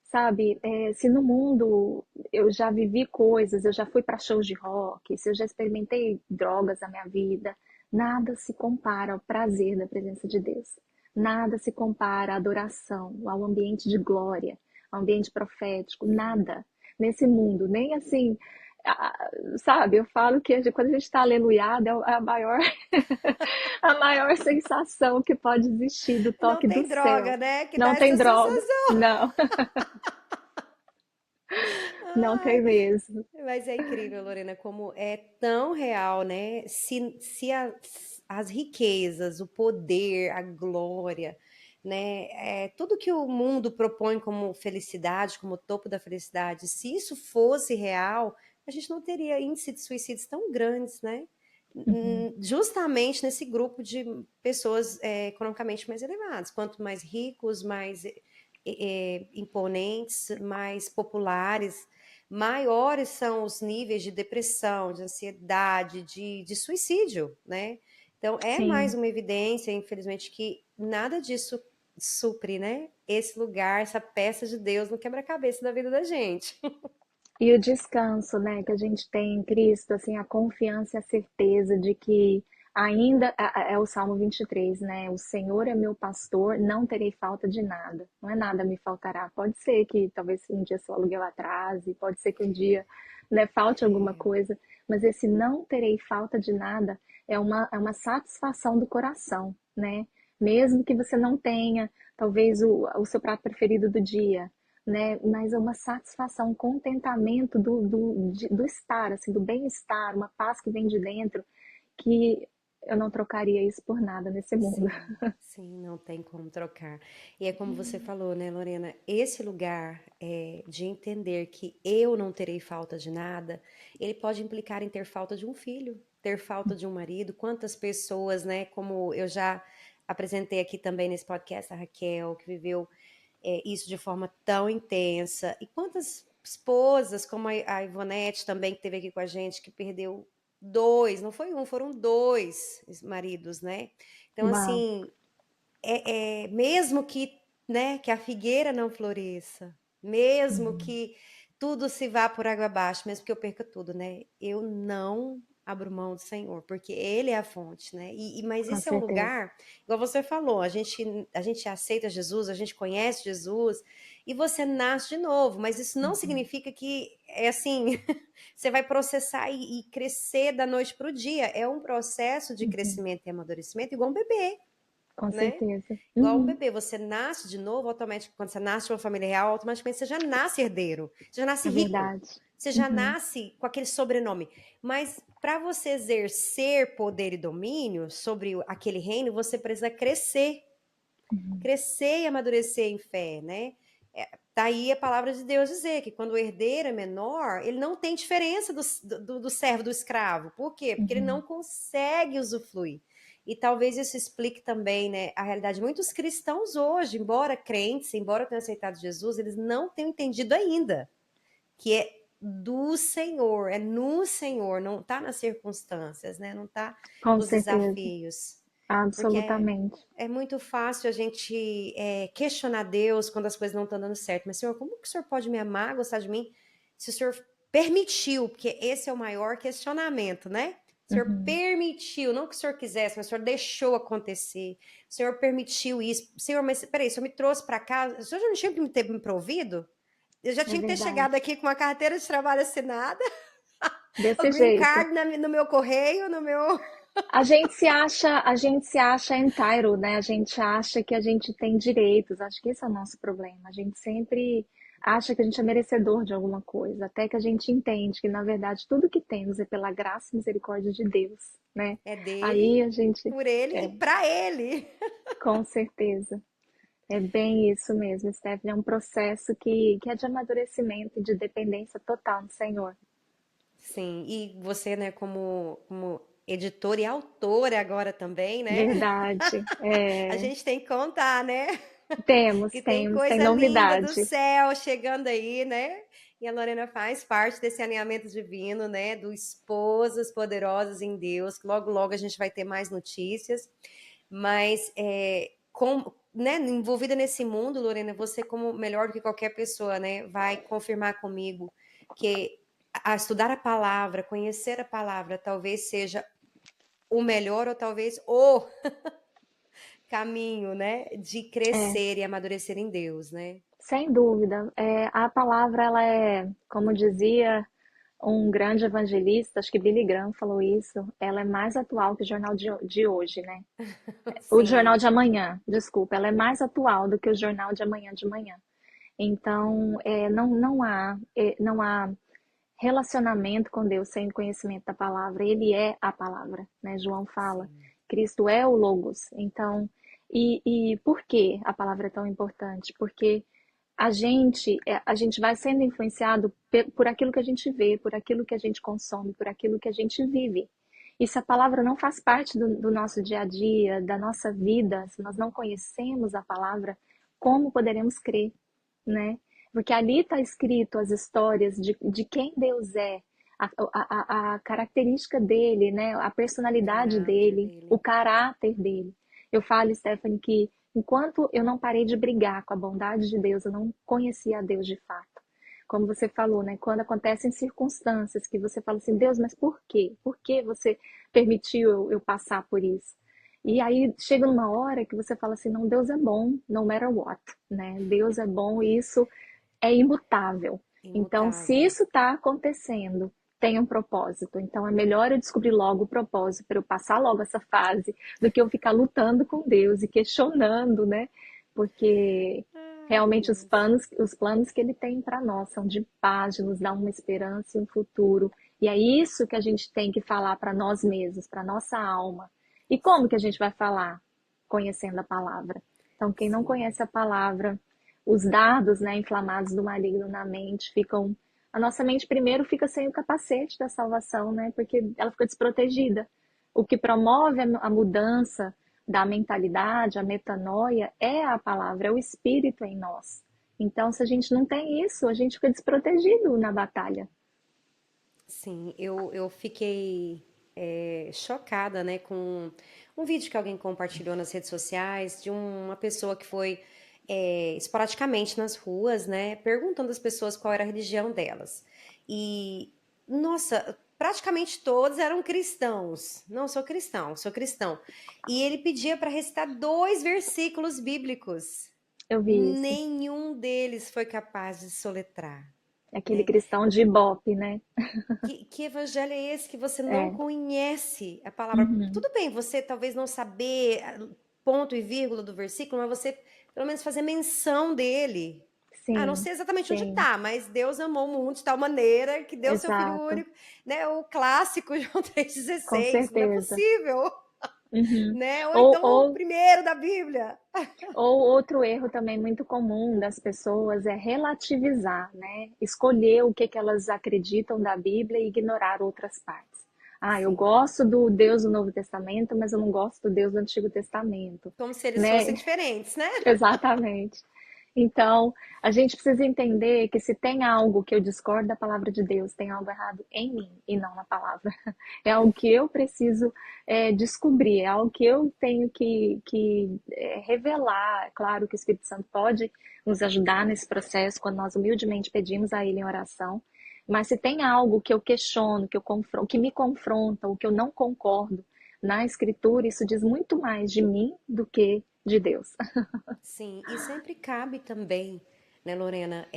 S2: sabe, se no mundo eu já vivi coisas, eu já fui para shows de rock, se eu já experimentei drogas na minha vida, nada se compara ao prazer da presença de Deus. Nada se compara à adoração, ao ambiente de glória, ao ambiente profético, nada nesse mundo, nem assim, sabe, eu falo que quando a gente está aleluiado é a maior, a maior sensação que pode existir do
S1: Não
S2: toque do
S1: tem droga,
S2: céu.
S1: né? Que dá
S2: Não tem
S1: essa
S2: droga,
S1: sensação.
S2: não. Não tem
S1: Ai,
S2: mesmo.
S1: mas é incrível, Lorena, como é tão real, né? Se as riquezas, o poder, a glória, né? Tudo que o mundo propõe como felicidade, como topo da felicidade, se isso fosse real, a gente não teria índice de suicídios tão grandes, né?
S2: Uhum.
S1: Justamente nesse grupo de pessoas economicamente mais elevadas. Quanto mais ricos, mais imponentes, mais populares, maiores são os níveis de depressão, de ansiedade, de suicídio, né? Então, é mais
S2: Sim.
S1: uma evidência, infelizmente, que nada disso supre, né? Esse lugar, essa peça de Deus no quebra-cabeça da vida da gente.
S2: E o descanso, né, que a gente tem em Cristo, assim, a confiança e a certeza de que ainda é o Salmo 23, né? O Senhor é meu pastor, não terei falta de nada. Não é nada me faltará. Pode ser que talvez um dia seu aluguel atrase, pode ser que um dia, né, falte alguma coisa, mas esse não terei falta de nada é uma satisfação do coração, né? Mesmo que você não tenha, talvez, o seu prato preferido do dia, né? Mas é uma satisfação, um contentamento do estar, assim, do bem-estar, uma paz que vem de dentro, que eu não trocaria isso por nada nesse mundo.
S1: Sim, sim, não tem como trocar. E é como você falou, né, Lorena? Esse lugar de entender que eu não terei falta de nada, ele pode implicar em ter falta de um filho, ter falta de um marido. Quantas pessoas, né, como eu já apresentei aqui também nesse podcast, a Raquel, que viveu isso de forma tão intensa. E quantas esposas, como a Ivonete também, que esteve aqui com a gente, que perdeu dois, não foi um, foram dois maridos, né? Então,
S2: Uau.
S1: assim, mesmo que, né, que a figueira não floresça, mesmo
S2: Uhum.
S1: que tudo se vá por água abaixo, mesmo que eu perca tudo, né? Eu não abro mão do Senhor, porque Ele é a fonte, né? Mas
S2: Com
S1: esse é um
S2: certeza.
S1: lugar, igual você falou, a gente aceita Jesus, a gente conhece Jesus, e você nasce de novo, mas isso não
S2: Uhum,
S1: significa que é assim, você vai processar e crescer da noite para o dia. É um processo de
S2: uhum,
S1: crescimento e amadurecimento igual um bebê,
S2: com
S1: né?
S2: certeza.
S1: Igual um
S2: Uhum,
S1: bebê, você nasce de novo, automaticamente, quando você nasce de uma família real, automaticamente você já nasce herdeiro, você já nasce
S2: é
S1: rico,
S2: verdade.
S1: você já
S2: Uhum,
S1: nasce com aquele sobrenome. Mas para você exercer poder e domínio sobre aquele reino, você precisa crescer,
S2: uhum,
S1: crescer e amadurecer em fé, né? Tá aí a palavra de Deus dizer que quando o herdeiro é menor, ele não tem diferença do servo, do escravo. Por quê? Porque ele não
S2: uhum.
S1: consegue usufruir. E talvez isso explique também, né, a realidade de muitos cristãos hoje, embora crentes, embora tenham aceitado Jesus, eles não tenham entendido ainda que é do Senhor, é no Senhor, não está nas circunstâncias, né? Não está
S2: Com
S1: nos
S2: certeza.
S1: desafios. Porque
S2: Absolutamente.
S1: é muito fácil a gente questionar Deus quando as coisas não estão dando certo. Mas, Senhor, como que o Senhor pode me amar, gostar de mim, se o Senhor permitiu? Porque esse é o maior questionamento, né? O Senhor
S2: Uhum.
S1: permitiu, não que o Senhor quisesse, mas o Senhor deixou acontecer. O Senhor permitiu isso. Senhor, mas peraí, o Senhor me trouxe para cá. O Senhor já não tinha que me ter me provido? Eu já
S2: É
S1: tinha que ter
S2: verdade.
S1: chegado aqui com uma carteira de trabalho assinada, o
S2: Desse
S1: green
S2: jeito.
S1: card no meu correio, no meu.
S2: A gente se acha entitled, né? A gente acha que a gente tem direitos. Acho que esse é o nosso problema. A gente sempre acha que a gente é merecedor de alguma coisa, até que a gente entende que, na verdade, tudo que temos é pela graça e misericórdia de Deus, né?
S1: É
S2: Aí
S1: dele,
S2: a gente,
S1: por ele e
S2: é,
S1: para ele.
S2: com certeza, é bem isso mesmo, Stephanie. É um processo que é de amadurecimento e de dependência total no Senhor.
S1: Sim, e você, né, como editora e autora agora também, né?
S2: Verdade.
S1: A gente tem que contar, né? Que tem
S2: Tem
S1: coisa linda do
S2: novidade.
S1: céu chegando aí, né? E a Lorena faz parte desse alinhamento divino, né? Do Esposas Poderosas em Deus. Que logo, logo a gente vai ter mais notícias. Mas, né, envolvida nesse mundo, Lorena, você, como melhor do que qualquer pessoa, né, vai confirmar comigo que estudar a palavra, conhecer a palavra, talvez seja o melhor ou talvez o caminho, né, de
S2: É,
S1: crescer e amadurecer em Deus, né?
S2: sem dúvida. A palavra, ela é, como dizia um grande evangelista, acho que Billy Graham falou isso, ela é mais atual que o jornal de hoje, né? O jornal
S1: Sim,
S2: de amanhã, desculpa, ela é mais atual do que o jornal de amanhã de manhã. Então, não há relacionamento com Deus sem conhecimento da palavra. Ele é a palavra, né? João fala,
S1: sim,
S2: Cristo é o Logos. Então, e por que a palavra é tão importante? Porque a gente vai sendo influenciado por aquilo que a gente vê, por aquilo que a gente consome, por aquilo que a gente vive. E se a palavra não faz parte do nosso dia a dia, da nossa vida, se nós não conhecemos a palavra, como poderemos crer, né? Porque ali está escrito as histórias de quem Deus é, a característica dele, né? A
S1: o
S2: personalidade
S1: caráter
S2: dele, o
S1: dele.
S2: caráter dele. Eu falo, Stephanie, que enquanto eu não parei de brigar com a bondade de Deus, eu não conhecia a Deus de fato. Como você falou, né? Quando acontecem circunstâncias que você fala assim, Deus, mas por quê? Por que você permitiu eu passar por isso? E aí chega uma hora que você fala assim, não, Deus é bom, no matter what, né? Deus é bom e isso é imutável. Então, se
S1: Imutável.
S2: isso está acontecendo, tem um propósito. Então, é melhor eu descobrir logo o propósito para eu passar logo essa fase do que eu ficar lutando com Deus e questionando, né? Porque
S1: Ai,
S2: realmente
S1: Deus.
S2: os planos que Ele tem para nós são de paz, de nos dar uma esperança e um futuro. E é isso que a gente tem que falar para nós mesmos, para nossa alma. E como que a gente vai falar? Conhecendo a palavra. Então, quem não
S1: Sim.
S2: conhece a palavra, os dardos, né, inflamados do maligno na mente ficam. A nossa mente primeiro fica sem o capacete da salvação, né? Porque ela fica desprotegida. O que promove a mudança da mentalidade, a metanoia, é a palavra, é o Espírito em nós. Então, se a gente não tem isso, a gente fica desprotegido na batalha.
S1: Sim, eu fiquei chocada, né, com um vídeo que alguém compartilhou nas redes sociais de uma pessoa que foi esporadicamente nas ruas, né, perguntando às pessoas qual era a religião delas. E, nossa, praticamente todos eram cristãos. Não, sou cristão, sou cristão. E ele pedia para recitar 2 versículos bíblicos.
S2: Eu vi isso.
S1: Nenhum deles foi capaz de soletrar,
S2: Aquele
S1: né?
S2: cristão de Ibope, né?
S1: Que evangelho é esse que você não
S2: É.
S1: conhece a palavra?
S2: Uhum.
S1: Tudo bem, você talvez não saber ponto e vírgula do versículo, mas você pelo menos fazer menção dele. Ah, não
S2: Sim,
S1: sei exatamente onde
S2: sim,
S1: está, mas Deus amou o mundo de tal maneira que deu seu filho
S2: exato,
S1: único, né? O clássico João
S2: com
S1: 3,16, não é
S2: certeza.
S1: possível,
S2: Uhum.
S1: né? Ou
S2: Ou,
S1: então o
S2: ou,
S1: primeiro da Bíblia.
S2: ou outro erro também muito comum das pessoas é relativizar, né? Escolher o que que elas acreditam da Bíblia e ignorar outras partes. Ah, eu
S1: Sim,
S2: gosto do Deus do Novo Testamento, mas eu não gosto do Deus do Antigo Testamento,
S1: como se eles fossem
S2: né?
S1: diferentes, né?
S2: Exatamente. Então, a gente precisa entender que se tem algo que eu discordo da palavra de Deus, tem algo errado em mim e não na palavra. É algo que eu preciso descobrir, é algo que eu tenho que revelar. É claro que o Espírito Santo pode nos ajudar nesse processo quando nós humildemente pedimos a Ele em oração. Mas se tem algo que eu questiono, que eu confronto, que me confronta, ou que eu não concordo na Escritura, isso diz muito mais de mim do que de Deus.
S1: Sim, e sempre cabe também, né, Lorena,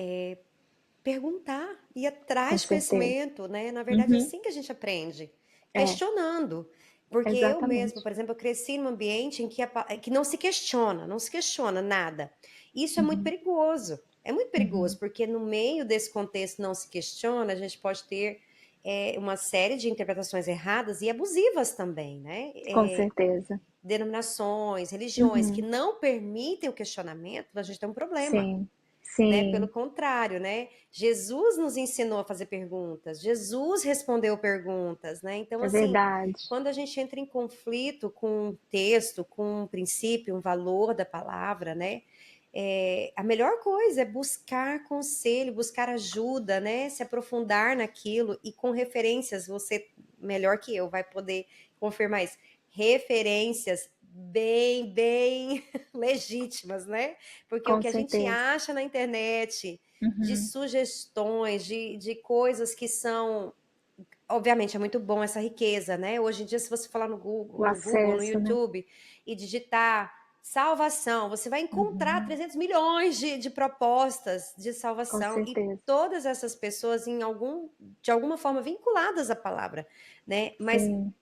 S1: perguntar, ir
S2: Com
S1: atrás de
S2: certeza.
S1: conhecimento, né? Na verdade, é
S2: Uhum.
S1: assim que a gente aprende,
S2: É,
S1: questionando. Porque eu mesma,
S2: exatamente.
S1: por exemplo, eu cresci num ambiente em que, que não se questiona, não se questiona nada. Isso é muito
S2: Uhum.
S1: perigoso. É muito perigoso,
S2: Uhum.
S1: porque no meio desse contexto não se questiona, a gente pode ter uma série de interpretações erradas e abusivas também, né?
S2: Com certeza.
S1: Denominações, religiões que
S2: Uhum.
S1: não permitem o questionamento, a gente tem um problema,
S2: Sim,
S1: né? Pelo
S2: sim,
S1: contrário, né? Jesus nos ensinou a fazer perguntas, Jesus respondeu perguntas, né? Então,
S2: é
S1: assim,
S2: verdade.
S1: quando a gente entra em conflito com um texto, com um princípio, um valor da palavra, né? A melhor coisa é buscar conselho, buscar ajuda, né? Se aprofundar naquilo e com referências, você melhor que eu vai poder confirmar isso. Referências bem legítimas, né? Porque o
S2: Com
S1: que a gente
S2: certeza.
S1: acha na internet de
S2: Uhum.
S1: sugestões, de coisas que são. Obviamente, é muito bom essa riqueza, né? Hoje em dia, se você falar
S2: O
S1: no Google, no
S2: acesso, né?
S1: YouTube, e digitar salvação, você vai encontrar
S2: Uhum.
S1: 300 milhões de propostas de
S2: Com
S1: salvação e
S2: certeza.
S1: todas essas pessoas de alguma forma vinculadas à palavra, né? Mas
S2: Sim,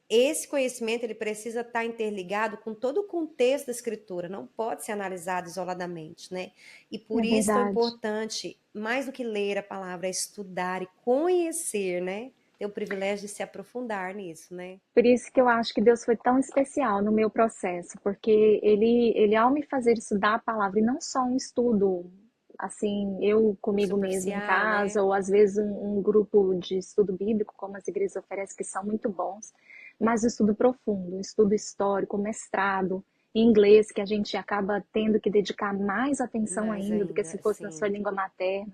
S1: esse conhecimento ele precisa estar interligado com todo o contexto da escritura, não pode ser analisado isoladamente, né? E por
S2: é
S1: isso tão
S2: verdade.
S1: importante, mais do que ler a palavra, é estudar e conhecer, né? Ter o privilégio de se aprofundar nisso, né?
S2: Por isso que eu acho que Deus foi tão especial no meu processo, porque ele ao me fazer estudar a palavra, e não só um estudo, assim, eu comigo mesmo em
S1: Superficial,
S2: casa,
S1: né?
S2: ou às vezes um grupo de estudo bíblico, como as igrejas oferecem, que são muito bons, mas um estudo profundo, um estudo histórico, um mestrado em inglês, que a gente acaba tendo que dedicar mais atenção
S1: Mais
S2: ainda do que se
S1: ainda,
S2: fosse na sua
S1: sim,
S2: língua materna.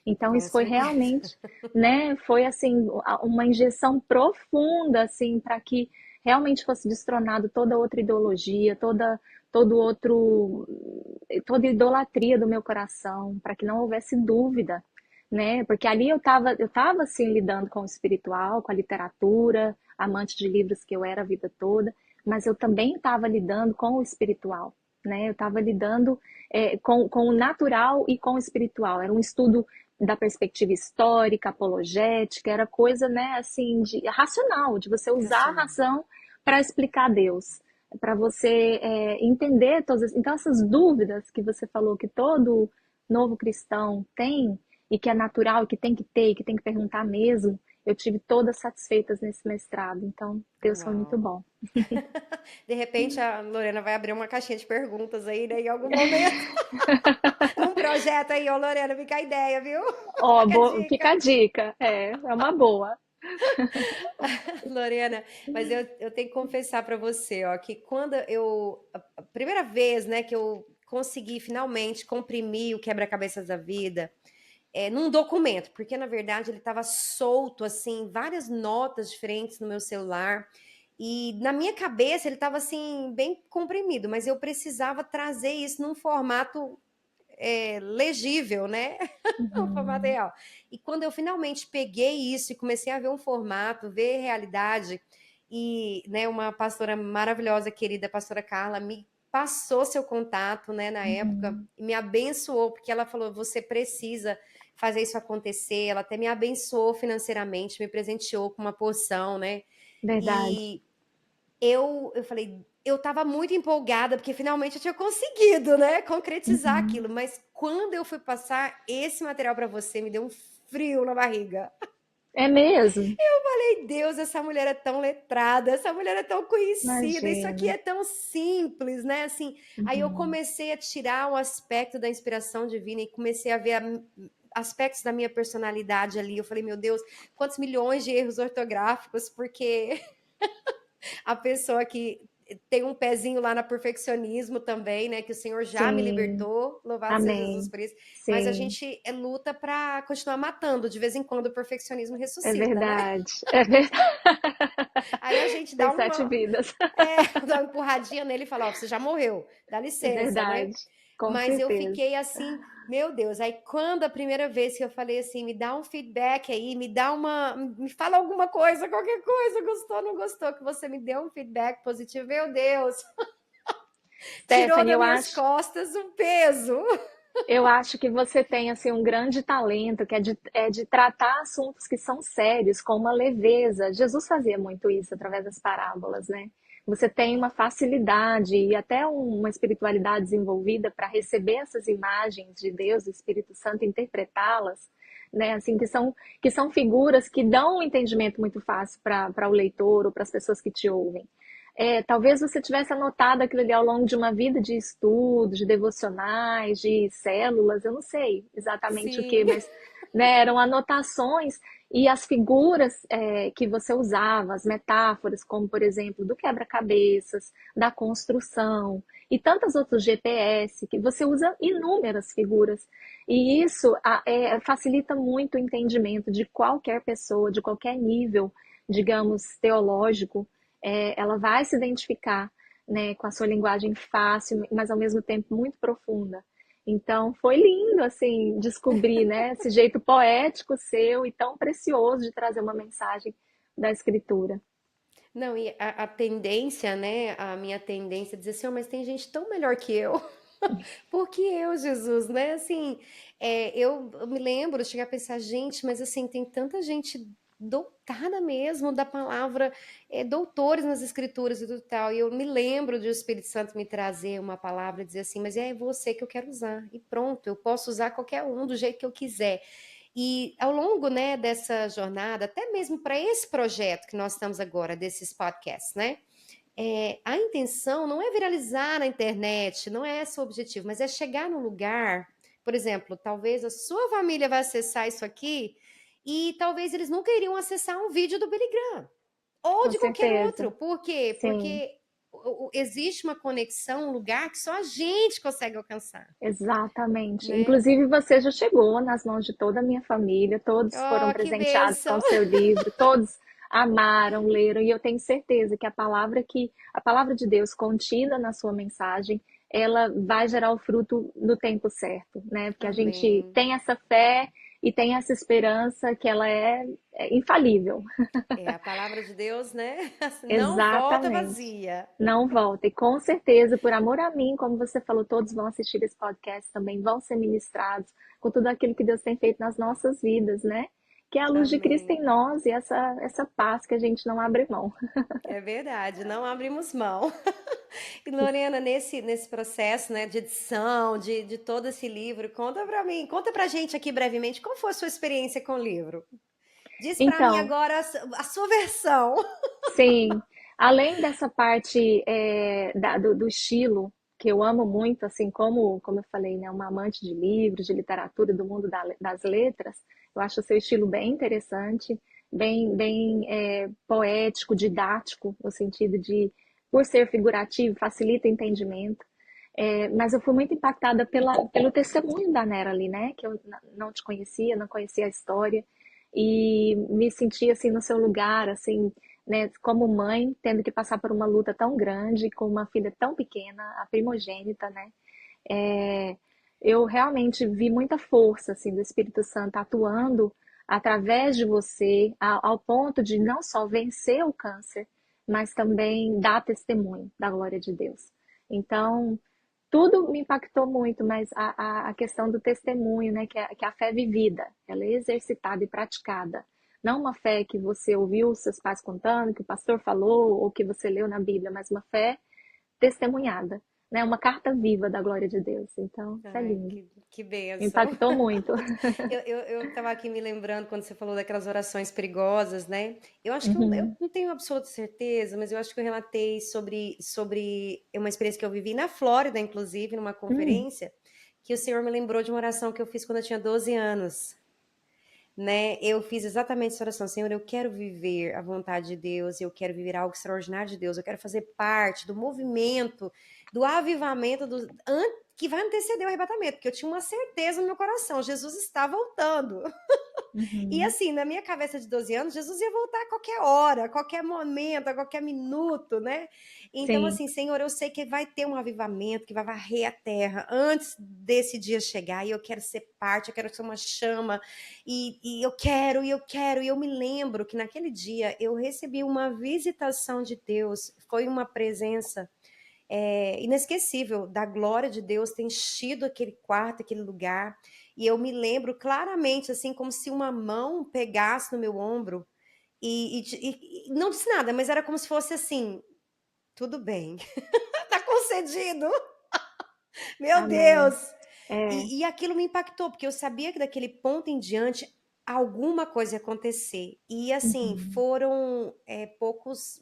S2: Então,
S1: com
S2: isso foi
S1: certeza.
S2: realmente, né, foi assim, uma injeção profunda, assim, para que realmente fosse destronado toda outra ideologia, todo outro, toda idolatria do meu coração, para que não houvesse dúvida, né? Porque ali eu tava assim lidando com o espiritual, com a literatura, amante de livros que eu era a vida toda, mas eu também estava lidando com o espiritual, né? Eu estava lidando com o natural e com o espiritual. Era um estudo da perspectiva histórica, apologética, era coisa, né, assim, de racional, de você usar a
S1: Racional.
S2: razão para explicar Deus, para você entender todas. Então, essas dúvidas que você falou que todo novo cristão tem, e que é natural, e que tem que ter, e que tem que perguntar mesmo, eu tive todas satisfeitas nesse mestrado. Então, Deus foi muito
S1: Uau.
S2: bom.
S1: De repente a Lorena vai abrir uma caixinha de perguntas aí, né, em algum momento. Num projeto aí, ô Lorena, fica a ideia, viu?
S2: Ó,
S1: Fica a
S2: fica a
S1: dica.
S2: dica. É uma boa.
S1: Lorena, mas eu tenho que confessar para você, ó, que quando a primeira vez, né, que eu consegui finalmente comprimir o quebra-cabeças da vida, num documento, porque na verdade ele estava solto, assim, várias notas diferentes no meu celular, e na minha cabeça ele estava assim, bem comprimido, mas eu precisava trazer isso num formato legível, né? O formato
S2: Uhum.
S1: real. E quando eu finalmente peguei isso e comecei a ver um formato, ver realidade, e né, uma pastora maravilhosa, querida, a pastora Carla, me passou seu contato, né, na época,
S2: Uhum.
S1: e me abençoou, porque ela falou: você precisa fazer isso acontecer. Ela até me abençoou financeiramente, me presenteou com uma porção, né?
S2: Verdade.
S1: E eu falei, eu estava muito empolgada, porque finalmente eu tinha conseguido, né, concretizar
S2: Uhum.
S1: aquilo. Mas quando eu fui passar esse material para você, me deu um frio na barriga.
S2: É mesmo?
S1: Falei, Deus, essa mulher é tão letrada, essa mulher é tão conhecida, isso aqui
S2: Imagina.
S1: é tão simples, né? Assim, aí eu
S2: Uhum.
S1: comecei a tirar o aspecto da inspiração divina e comecei a ver aspectos da minha personalidade ali. Eu falei, meu Deus, quantos milhões de erros ortográficos, porque a pessoa que tem um pezinho lá no perfeccionismo também, né? Que o Senhor já me
S2: Sim.
S1: libertou, louvado seja Jesus
S2: Amém.
S1: por isso. Mas a
S2: Sim.
S1: gente luta para continuar matando. De vez em quando o perfeccionismo
S2: É
S1: ressuscita, né?
S2: verdade. É verdade.
S1: Aí a gente
S2: Tem
S1: dá
S2: sete
S1: uma,
S2: vidas.
S1: dá uma empurradinha nele e fala: Ó, você já morreu, dá
S2: É
S1: licença, né?
S2: verdade. Com
S1: Mas eu
S2: certeza.
S1: fiquei assim, meu Deus. Aí quando a primeira vez que eu falei assim, me dá um feedback aí, me fala alguma coisa, qualquer coisa, gostou, não gostou, que você me deu um feedback positivo, meu Deus, tirou
S2: Stephanie,
S1: das minhas costas um peso.
S2: eu acho que você tem assim um grande talento, que é de tratar assuntos que são sérios com uma leveza. Jesus fazia muito isso através das parábolas, né? Você tem uma facilidade e até uma espiritualidade desenvolvida para receber essas imagens de Deus, do Espírito Santo, e interpretá-las, né? Assim que são figuras que dão um entendimento muito fácil para o leitor ou para as pessoas que te ouvem. Talvez você tivesse anotado aquilo ali ao longo de uma vida de estudo, de devocionais, de células, eu não sei exatamente o que,
S1: Sim,
S2: mas né, eram anotações e as figuras que você usava, as metáforas, como por exemplo do quebra-cabeças, da construção e tantas outros GPS, que você usa inúmeras figuras. E isso facilita muito o entendimento de qualquer pessoa, de qualquer nível, digamos, teológico, ela vai se identificar, né, com a sua linguagem fácil, mas ao mesmo tempo muito profunda. Então foi lindo assim descobrir, né, esse jeito poético seu e tão precioso de trazer uma mensagem da escritura.
S1: não, e a tendência, né? A minha tendência é dizer assim: "Oh, mas tem gente tão melhor que eu. Por que eu, Jesus, né? Assim, eu me lembro, cheguei a pensar, gente, mas assim, tem tanta gente doutada mesmo da palavra, doutores nas escrituras e tudo tal. E eu me lembro de o Espírito Santo me trazer uma palavra e dizer assim, mas é você que eu quero usar. E pronto, eu posso usar qualquer um do jeito que eu quiser. E ao longo, né, dessa jornada, até mesmo para esse projeto que nós estamos agora, desses podcasts, né? A intenção não é viralizar na internet, não é esse o objetivo, mas é chegar num lugar, por exemplo, talvez a sua família vai acessar isso aqui e talvez eles nunca iriam acessar um vídeo do Billy Graham ou
S2: Com
S1: de qualquer outro.
S2: certeza.
S1: Por quê?
S2: Sim,
S1: Porque existe uma conexão, um lugar que só a gente consegue alcançar,
S2: exatamente.
S1: né?
S2: Inclusive você já chegou nas mãos de toda a minha família, todos foram
S1: Oh, que
S2: presenteados com
S1: bênção!
S2: o seu livro, todos amaram, leram, e eu tenho certeza que a palavra de Deus contida na sua mensagem, ela vai gerar o fruto no tempo certo, né? Porque a gente
S1: Amém.
S2: tem essa fé e tem essa esperança que ela é infalível.
S1: É a palavra de Deus, né? Não volta
S2: Exatamente.
S1: vazia.
S2: Não volta. E com certeza, por amor a mim, como você falou, todos vão assistir esse podcast também, vão ser ministrados com tudo aquilo que Deus tem feito nas nossas vidas, né? Que é a luz de Cristo
S1: Amém.
S2: em nós e essa paz que a gente não abre mão.
S1: É verdade, não abrimos mão. E Lorena, nesse processo, né, de edição, de todo esse livro, conta para mim, conta pra gente aqui brevemente, qual foi a sua experiência com o livro? Diz para mim
S2: Então,
S1: agora a sua versão.
S2: sim, além dessa parte do estilo, que eu amo muito, assim como eu falei, né, uma amante de livros, de literatura, do mundo das letras, eu acho o seu estilo bem interessante, bem poético, didático, no sentido de, por ser figurativo, facilita o entendimento. Mas eu fui muito impactada pelo testemunho da Nera ali, né? Que eu não te conhecia, não conhecia a história, e me senti assim no seu lugar, assim, né, como mãe, tendo que passar por uma luta tão grande com uma filha tão pequena, a primogênita, né? É, eu realmente vi muita força assim do Espírito Santo atuando através de você, ao ponto de não só vencer o câncer, mas também dar testemunho da glória de Deus. Então, tudo me impactou muito, mas a questão do testemunho, né, que é a fé vivida, ela é exercitada e praticada. Não uma fé que você ouviu seus pais contando, que o pastor falou, ou que você leu na Bíblia, mas uma fé testemunhada, né? Uma carta viva da glória de Deus. Então, isso é
S1: Ai,
S2: lindo.
S1: que
S2: Me
S1: bênção.
S2: impactou muito.
S1: Eu tava aqui me lembrando quando você falou daquelas orações perigosas, né? Eu acho que eu
S2: Uhum.
S1: não tenho absoluta certeza, mas eu acho que eu relatei sobre uma experiência que eu vivi na Flórida, inclusive, numa
S2: Hum.
S1: conferência, que o Senhor me lembrou de uma oração que eu fiz quando eu tinha 12 anos, né? Eu fiz exatamente essa oração: Senhor, eu quero viver a vontade de Deus, eu quero viver algo extraordinário de Deus, eu quero fazer parte do movimento, do avivamento que vai anteceder o arrebatamento, porque eu tinha uma certeza no meu coração: Jesus está voltando. E
S2: Uhum.
S1: assim, na minha cabeça de 12 anos, Jesus ia voltar a qualquer hora, a qualquer momento, a qualquer minuto, né? Então,
S2: Sim.
S1: assim, Senhor, eu sei que vai ter um avivamento, que vai varrer a terra antes desse dia chegar, e eu quero ser parte, eu quero ser uma chama, e eu me lembro que naquele dia eu recebi uma visitação de Deus, foi uma presença inesquecível da glória de Deus ter enchido aquele quarto, aquele lugar. E eu me lembro claramente, assim, como se uma mão pegasse no meu ombro e não disse nada, mas era como se fosse assim: tudo bem, tá concedido, meu
S2: Amém.
S1: Deus.
S2: É.
S1: E aquilo me impactou, porque eu sabia que daquele ponto em diante alguma coisa ia acontecer. E assim,
S2: Uhum.
S1: foram poucos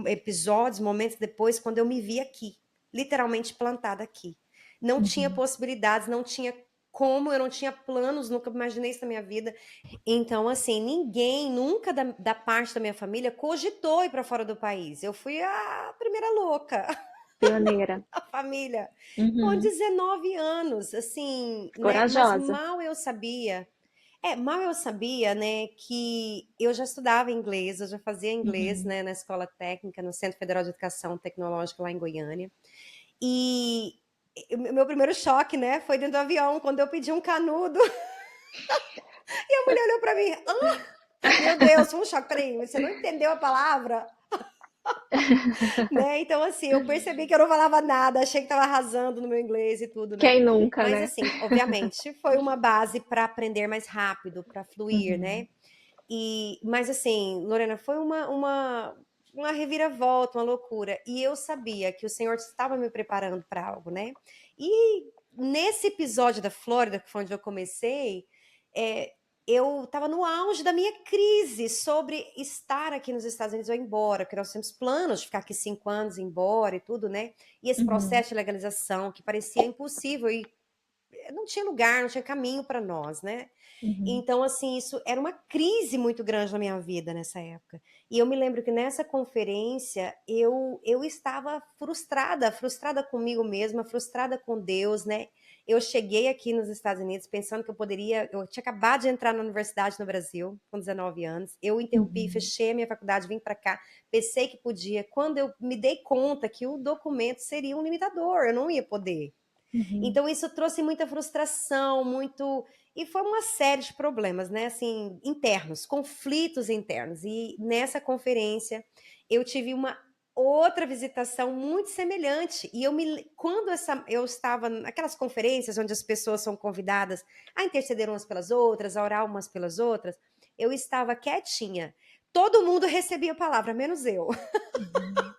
S1: episódios, momentos depois, quando eu me vi aqui, literalmente plantada aqui. Não tinha
S2: Uhum.
S1: possibilidades, não tinha como, eu não tinha planos, nunca imaginei isso na minha vida. Então, assim, ninguém nunca da parte da minha família cogitou ir para fora do país. Eu fui a primeira louca
S2: Pioneira.
S1: da família, com
S2: Uhum.
S1: 19 anos, assim, né? Mas
S2: Corajosa.
S1: mal eu sabia, né, que eu já estudava inglês, eu já fazia inglês,
S2: Uhum.
S1: né, na escola técnica, no Centro Federal de Educação Tecnológica lá em Goiânia. E o meu primeiro choque, né, foi dentro do avião, quando eu pedi um canudo, e a mulher olhou para mim: "Hã?" Meu Deus, foi um choque. Peraí, você não entendeu a palavra? Né? Então, assim, eu percebi que eu não falava nada, achei que estava arrasando no meu inglês e tudo, né?
S2: Quem nunca,
S1: Mas,
S2: né?
S1: assim, obviamente, foi uma base para aprender mais rápido, para fluir,
S2: Uhum.
S1: né? Mas, assim, Lorena, foi uma reviravolta, uma loucura. E eu sabia que o Senhor estava me preparando para algo, né? E nesse episódio da Flórida, que foi onde eu comecei, é, eu estava no auge da minha crise sobre estar aqui nos Estados Unidos ou ir embora, porque nós temos planos de ficar aqui 5 anos, ir embora e tudo, né? E esse
S2: Uhum.
S1: processo de legalização que parecia impossível e não tinha lugar, não tinha caminho para nós, né?
S2: Uhum.
S1: Então, assim, isso era uma crise muito grande na minha vida nessa época. E eu me lembro que nessa conferência eu estava frustrada comigo mesma, frustrada com Deus, né? Eu cheguei aqui nos Estados Unidos pensando que eu tinha acabado de entrar na universidade no Brasil, com 19 anos. Eu interrompi,
S2: Uhum.
S1: fechei a minha faculdade, vim para cá, pensei que podia. Quando eu me dei conta que o documento seria um limitador, eu não ia poder.
S2: Uhum.
S1: Então isso trouxe muita frustração, muito e foi uma série de problemas, né, assim, internos, conflitos internos. E nessa conferência eu tive uma outra visitação muito semelhante. E quando eu estava naquelas conferências onde as pessoas são convidadas a interceder umas pelas outras, a orar umas pelas outras, eu estava quietinha. Todo mundo recebia a palavra, menos eu.
S2: Uhum.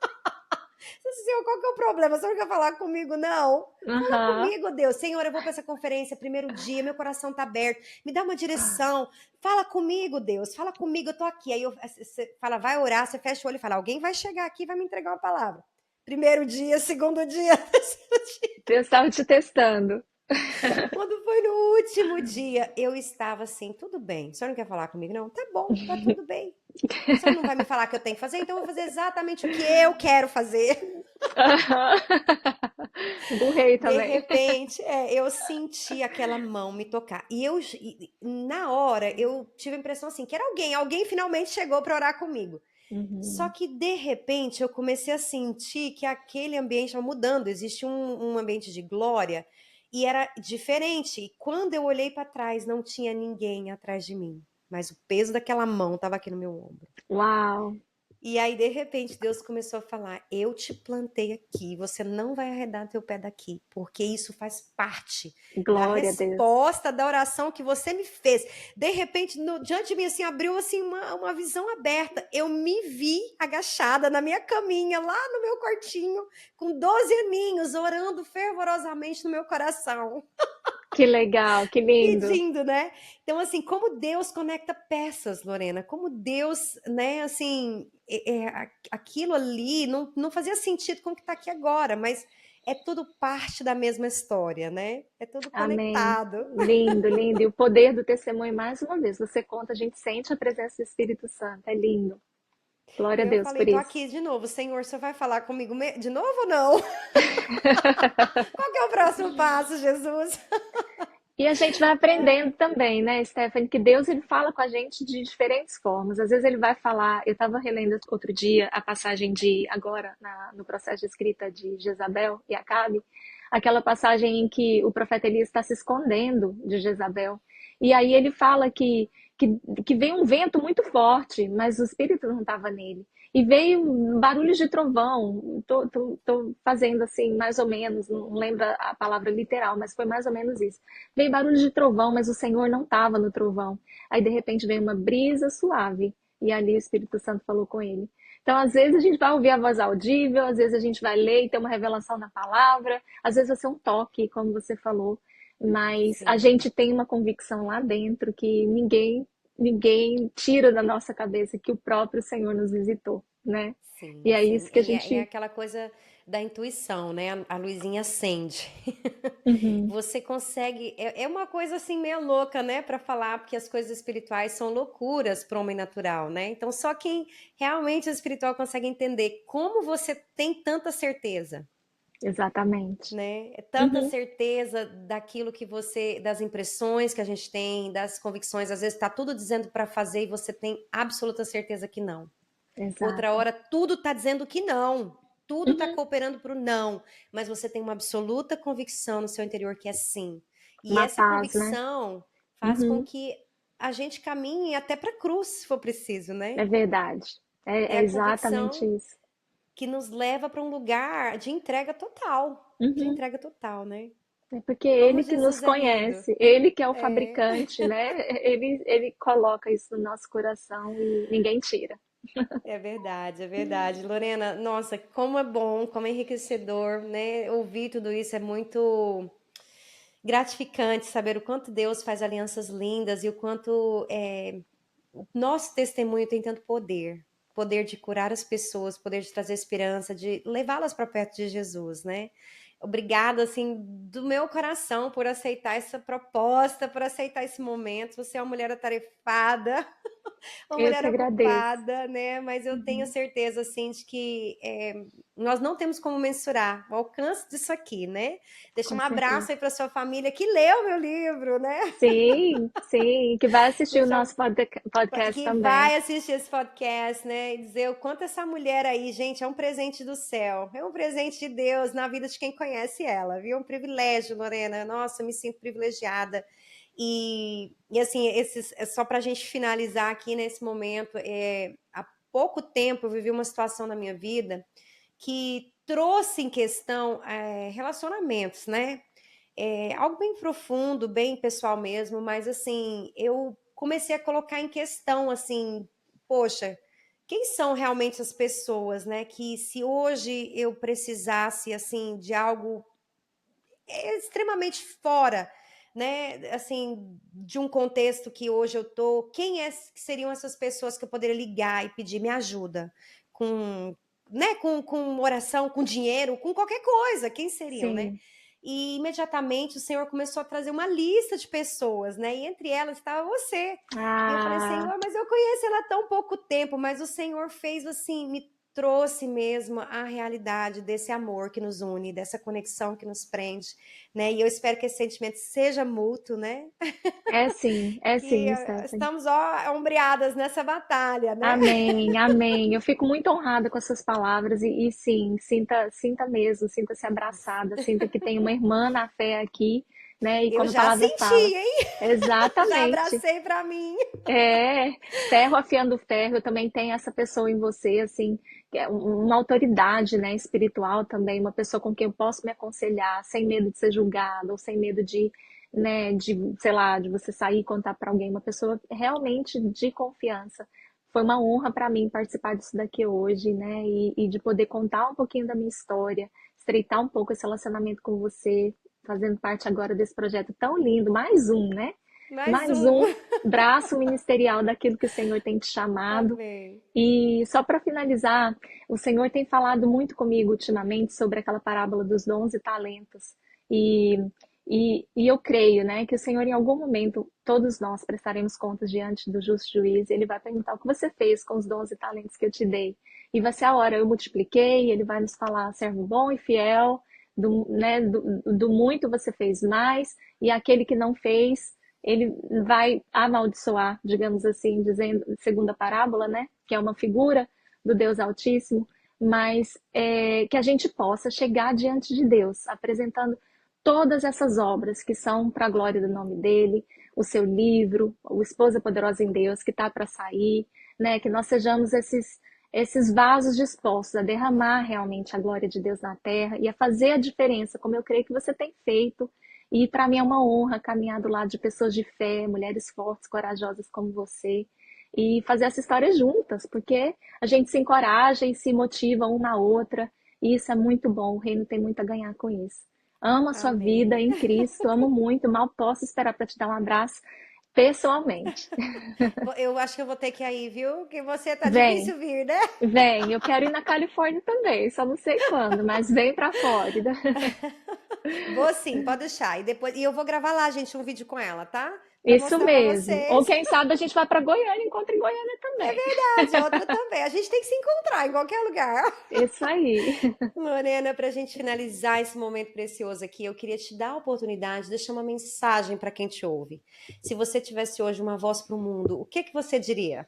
S1: Senhor, qual que é o problema? Você não quer falar comigo, não? Fala
S2: Aham.
S1: comigo, Deus. Senhor, eu vou para essa conferência, primeiro dia, meu coração está aberto. Me dá uma direção. Fala comigo, Deus. Fala comigo, eu tô aqui. Aí você fala, vai orar, você fecha o olho e fala, alguém vai chegar aqui e vai me entregar uma palavra. Primeiro dia, segundo dia, terceiro dia.
S2: Deus estava te testando.
S1: Quando foi no último dia, eu estava assim, tudo bem. O senhor não quer falar comigo, não? Tá bom, tá tudo bem. O senhor não vai me falar o que eu tenho que fazer, então eu vou fazer exatamente o que eu quero fazer.
S2: Aham. Burrei
S1: De
S2: também.
S1: repente, eu senti aquela mão me tocar. Na hora, eu tive a impressão assim, que era alguém finalmente chegou para orar comigo. Só
S2: Uhum.
S1: que, de repente, eu comecei a sentir que aquele ambiente estava mudando. Existe um ambiente de glória. e era diferente. E quando eu olhei para trás, não tinha ninguém atrás de mim, mas o peso daquela mão estava aqui no meu ombro.
S2: Uau!
S1: E aí, de repente, Deus começou a falar: eu te plantei aqui, você não vai arredar teu pé daqui, porque isso faz parte da
S2: Glória a Deus.
S1: resposta da oração que você me fez. De repente, diante de mim, assim, abriu assim uma visão aberta. Eu me vi agachada na minha caminha, lá no meu quartinho, com 12 aninhos, orando fervorosamente no meu coração.
S2: Que legal, que lindo.
S1: Pedindo, né? Então, assim, como Deus conecta peças, Lorena, como Deus, né, assim, aquilo ali não fazia sentido com o que está aqui agora, mas é tudo parte da mesma história, né? É tudo
S2: Amém.
S1: conectado.
S2: Lindo, lindo. E o poder do testemunho, mais uma vez, você conta, a gente sente a presença do Espírito Santo. É lindo.
S1: E
S2: Glória a
S1: eu
S2: Deus
S1: falei,
S2: por
S1: tô
S2: isso.
S1: aqui de novo, Senhor, você vai falar comigo de novo ou não? Qual que é o próximo passo, Jesus?
S2: E a gente vai aprendendo também, né, Stephanie, que Deus ele fala com a gente de diferentes formas. Às vezes ele vai falar, eu estava relendo outro dia a passagem de agora no processo de escrita de Jezabel e Acabe, aquela passagem em que o profeta Elias está se escondendo de Jezabel. E aí ele fala que veio um vento muito forte, mas o espírito não estava nele. E veio barulhos de trovão. Tô fazendo assim, mais ou menos, não lembro a palavra literal, mas foi mais ou menos isso. Veio barulho de trovão, mas o Senhor não estava no trovão. Aí, de repente, veio uma brisa suave. E ali o Espírito Santo falou com ele. Então, às vezes, a gente vai ouvir a voz audível, às vezes, a gente vai ler e ter uma revelação na palavra, às vezes, vai ser um toque, como você falou. Mas a
S1: Sim,
S2: gente tem uma convicção lá dentro que ninguém tira da nossa cabeça que o próprio Senhor nos visitou, né?
S1: sim,
S2: E é
S1: sim.
S2: isso que a
S1: E é
S2: gente.
S1: aquela coisa da intuição, né? A luzinha acende.
S2: Uhum,
S1: Você consegue. É uma coisa assim meio louca, né? Para falar, porque as coisas espirituais são loucuras para o homem natural, né? Então, só quem realmente é espiritual consegue entender como você tem tanta certeza,
S2: exatamente.
S1: né? É tanta
S2: Uhum,
S1: certeza daquilo que você, das impressões que a gente tem, das convicções. Às vezes está tudo dizendo para fazer e você tem absoluta certeza que não. Outra
S2: exato.
S1: hora, tudo está dizendo que não. Tudo está
S2: Uhum.
S1: cooperando para o não. Mas você tem uma absoluta convicção no seu interior que é sim. E
S2: Uma
S1: essa
S2: paz, né?
S1: convicção faz com
S2: Uhum.
S1: que a gente caminhe até para a cruz, se for preciso,
S2: É
S1: né?
S2: verdade.
S1: É
S2: É
S1: a
S2: exatamente
S1: convicção
S2: isso.
S1: que nos leva para um lugar de entrega total. De
S2: Uhum.
S1: entrega total, né?
S2: É porque
S1: Como
S2: ele que nos
S1: Jesus é lindo.
S2: conhece, ele que é o
S1: É.
S2: fabricante, né? Ele coloca isso no nosso coração e ninguém tira.
S1: É verdade, é verdade. Lorena, nossa, como é bom, como é enriquecedor, né? Ouvir tudo isso é muito gratificante saber o quanto Deus faz alianças lindas e o quanto o nosso testemunho tem tanto poder. Poder de curar as pessoas, poder de trazer esperança, de levá-las para perto de Jesus, né? Obrigada, assim, do meu coração por aceitar essa proposta, por aceitar esse momento. Você é uma mulher atarefada, uma
S2: Eu
S1: mulher
S2: que agradeço.
S1: ocupada, né? Mas eu tenho
S2: Uhum.
S1: certeza, assim, de que nós não temos como mensurar o alcance disso aqui, né? Deixa
S2: Com
S1: um
S2: certeza.
S1: abraço aí para sua família que leu meu livro, né?
S2: Sim, sim, que vai assistir o
S1: Deixa
S2: nosso podcast
S1: que
S2: também.
S1: vai assistir esse podcast, né? E dizer o quanto essa mulher aí, gente, é um presente do céu, é um presente de Deus na vida de quem conhece ela, viu? Um privilégio, Lorena. Nossa, eu me sinto privilegiada. E assim, só para a gente finalizar aqui nesse momento, há pouco tempo eu vivi uma situação na minha vida que trouxe em questão relacionamentos, né? Algo bem profundo, bem pessoal mesmo, mas assim, eu comecei a colocar em questão, assim, poxa, quem são realmente as pessoas, né? Que se hoje eu precisasse, assim, de algo extremamente fora, né? Assim, de um contexto que hoje eu tô, que seriam essas pessoas que eu poderia ligar e pedir me ajuda com, né? Com oração, com dinheiro, com qualquer coisa, quem seriam, né?
S2: Sim.
S1: E imediatamente o Senhor começou a trazer uma lista de pessoas, né? E entre elas estava você. E eu falei,
S2: Ah,
S1: Senhor, mas eu conheço ela há tão pouco tempo, mas o Senhor fez assim, me trouxe mesmo a realidade desse amor que nos une, dessa conexão que nos prende, né? E eu espero que esse sentimento seja mútuo, né?
S2: é
S1: Que
S2: sim, Stephanie.
S1: estamos ó, ombreadas nessa batalha, né?
S2: Amém, amém. Eu fico muito honrada com essas palavras e sim, sinta mesmo, sinta-se abraçada, sinta que tem uma irmã na fé aqui, né? E
S1: Eu
S2: como a
S1: já
S2: palavra
S1: senti,
S2: fala,
S1: hein? Já
S2: exatamente.
S1: abracei para mim.
S2: É, ferro afiando ferro, eu também tenho essa pessoa em você, assim, que é uma autoridade, né, espiritual também, uma pessoa com quem eu posso me aconselhar, sem medo de ser julgada, ou sem medo de, né, de, sei lá, de você sair e contar para alguém, uma pessoa realmente de confiança. Foi uma honra para mim participar disso daqui hoje, né, e de poder contar um pouquinho da minha história, estreitar um pouco esse relacionamento com você, fazendo parte agora desse projeto tão lindo, mais um, né?
S1: Mais
S2: Mais
S1: um.
S2: um braço ministerial daquilo que o Senhor tem te chamado.
S1: Amém.
S2: E só para finalizar, o Senhor tem falado muito comigo ultimamente sobre aquela parábola dos dons e talentos. E, e eu creio, né, que o Senhor, em algum momento, todos nós prestaremos contas diante do justo juiz. E Ele vai perguntar o que você fez com os dons e talentos que eu te dei. E vai ser a hora, eu multipliquei, Ele vai nos falar, servo bom e fiel, do muito você fez mais, e aquele que não fez, ele vai amaldiçoar, digamos assim, dizendo, segundo a parábola, né? Que é uma figura do Deus Altíssimo, mas que a gente possa chegar diante de Deus, apresentando todas essas obras que são para a glória do nome dele, o seu livro, o Esposa Poderosa em Deus, que está para sair, né? Que nós sejamos esses vasos dispostos a derramar realmente a glória de Deus na terra e a fazer a diferença, como eu creio que você tem feito. E para mim é uma honra caminhar do lado de pessoas de fé, mulheres fortes, corajosas como você, e fazer essa história juntas, porque a gente se encoraja e se motiva uma na outra, e isso é muito bom, o reino tem muito a ganhar com isso. Amo a sua vida
S1: Amém.
S2: em Cristo, amo muito, mal posso esperar para te dar um abraço pessoalmente.
S1: Eu acho que eu vou ter que ir aí, viu? Que você tá
S2: Vem,
S1: difícil vir, né?
S2: vem, eu quero ir na Califórnia também, só não sei quando, mas vem para Flórida.
S1: Vou sim, pode deixar. E eu vou gravar lá, gente, um vídeo com ela, tá? Pra
S2: Isso
S1: mostrar pra
S2: mesmo. Ou
S1: vocês.
S2: quem sabe a gente vai para Goiânia e encontra em Goiânia
S1: É
S2: também.
S1: verdade, outra também. A gente tem que se encontrar em qualquer lugar.
S2: Isso aí.
S1: Lorena, para a gente finalizar esse momento precioso aqui, eu queria te dar a oportunidade de deixar uma mensagem para quem te ouve. Se você tivesse hoje uma voz para o mundo, o que que você diria?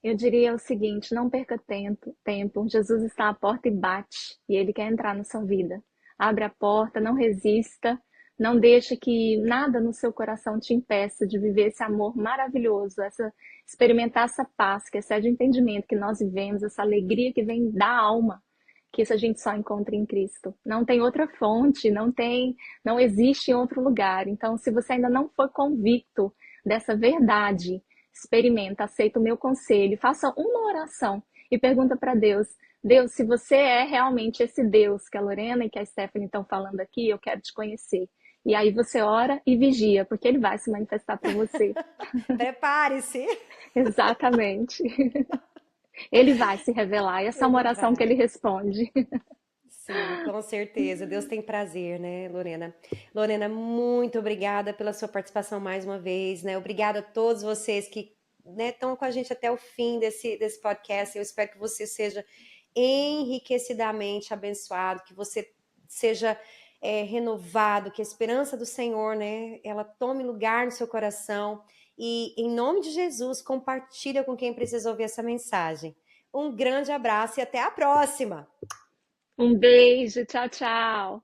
S2: Eu diria o seguinte: não perca tempo. Jesus está à porta e bate, e ele quer entrar na sua vida. Abre a porta, não resista, não deixe que nada no seu coração te impeça de viver esse amor maravilhoso, experimentar essa paz que excede o entendimento que nós vivemos, essa alegria que vem da alma, que isso a gente só encontra em Cristo. Não tem outra fonte, não existe em outro lugar. Então, se você ainda não foi convicto dessa verdade, experimenta, aceita o meu conselho, faça uma oração e pergunta para Deus: Deus, se você é realmente esse Deus que a Lorena e que a Stephanie estão falando aqui, eu quero te conhecer. E aí você ora e vigia, porque ele vai se manifestar para você.
S1: Prepare-se,
S2: Exatamente. Ele vai se revelar. E essa é uma
S1: ele
S2: oração que
S1: vai.
S2: ele responde.
S1: Sim, com certeza. Deus tem prazer, né, Lorena? Lorena, muito obrigada pela sua participação mais uma vez, né? Obrigada a todos vocês que, né, estão com a gente até o fim desse podcast. Eu espero que você seja enriquecidamente abençoado, que você seja renovado, que a esperança do Senhor, né, ela tome lugar no seu coração. E, em nome de Jesus, compartilha com quem precisa ouvir essa mensagem. Um grande abraço e até a próxima!
S2: Um beijo, tchau, tchau.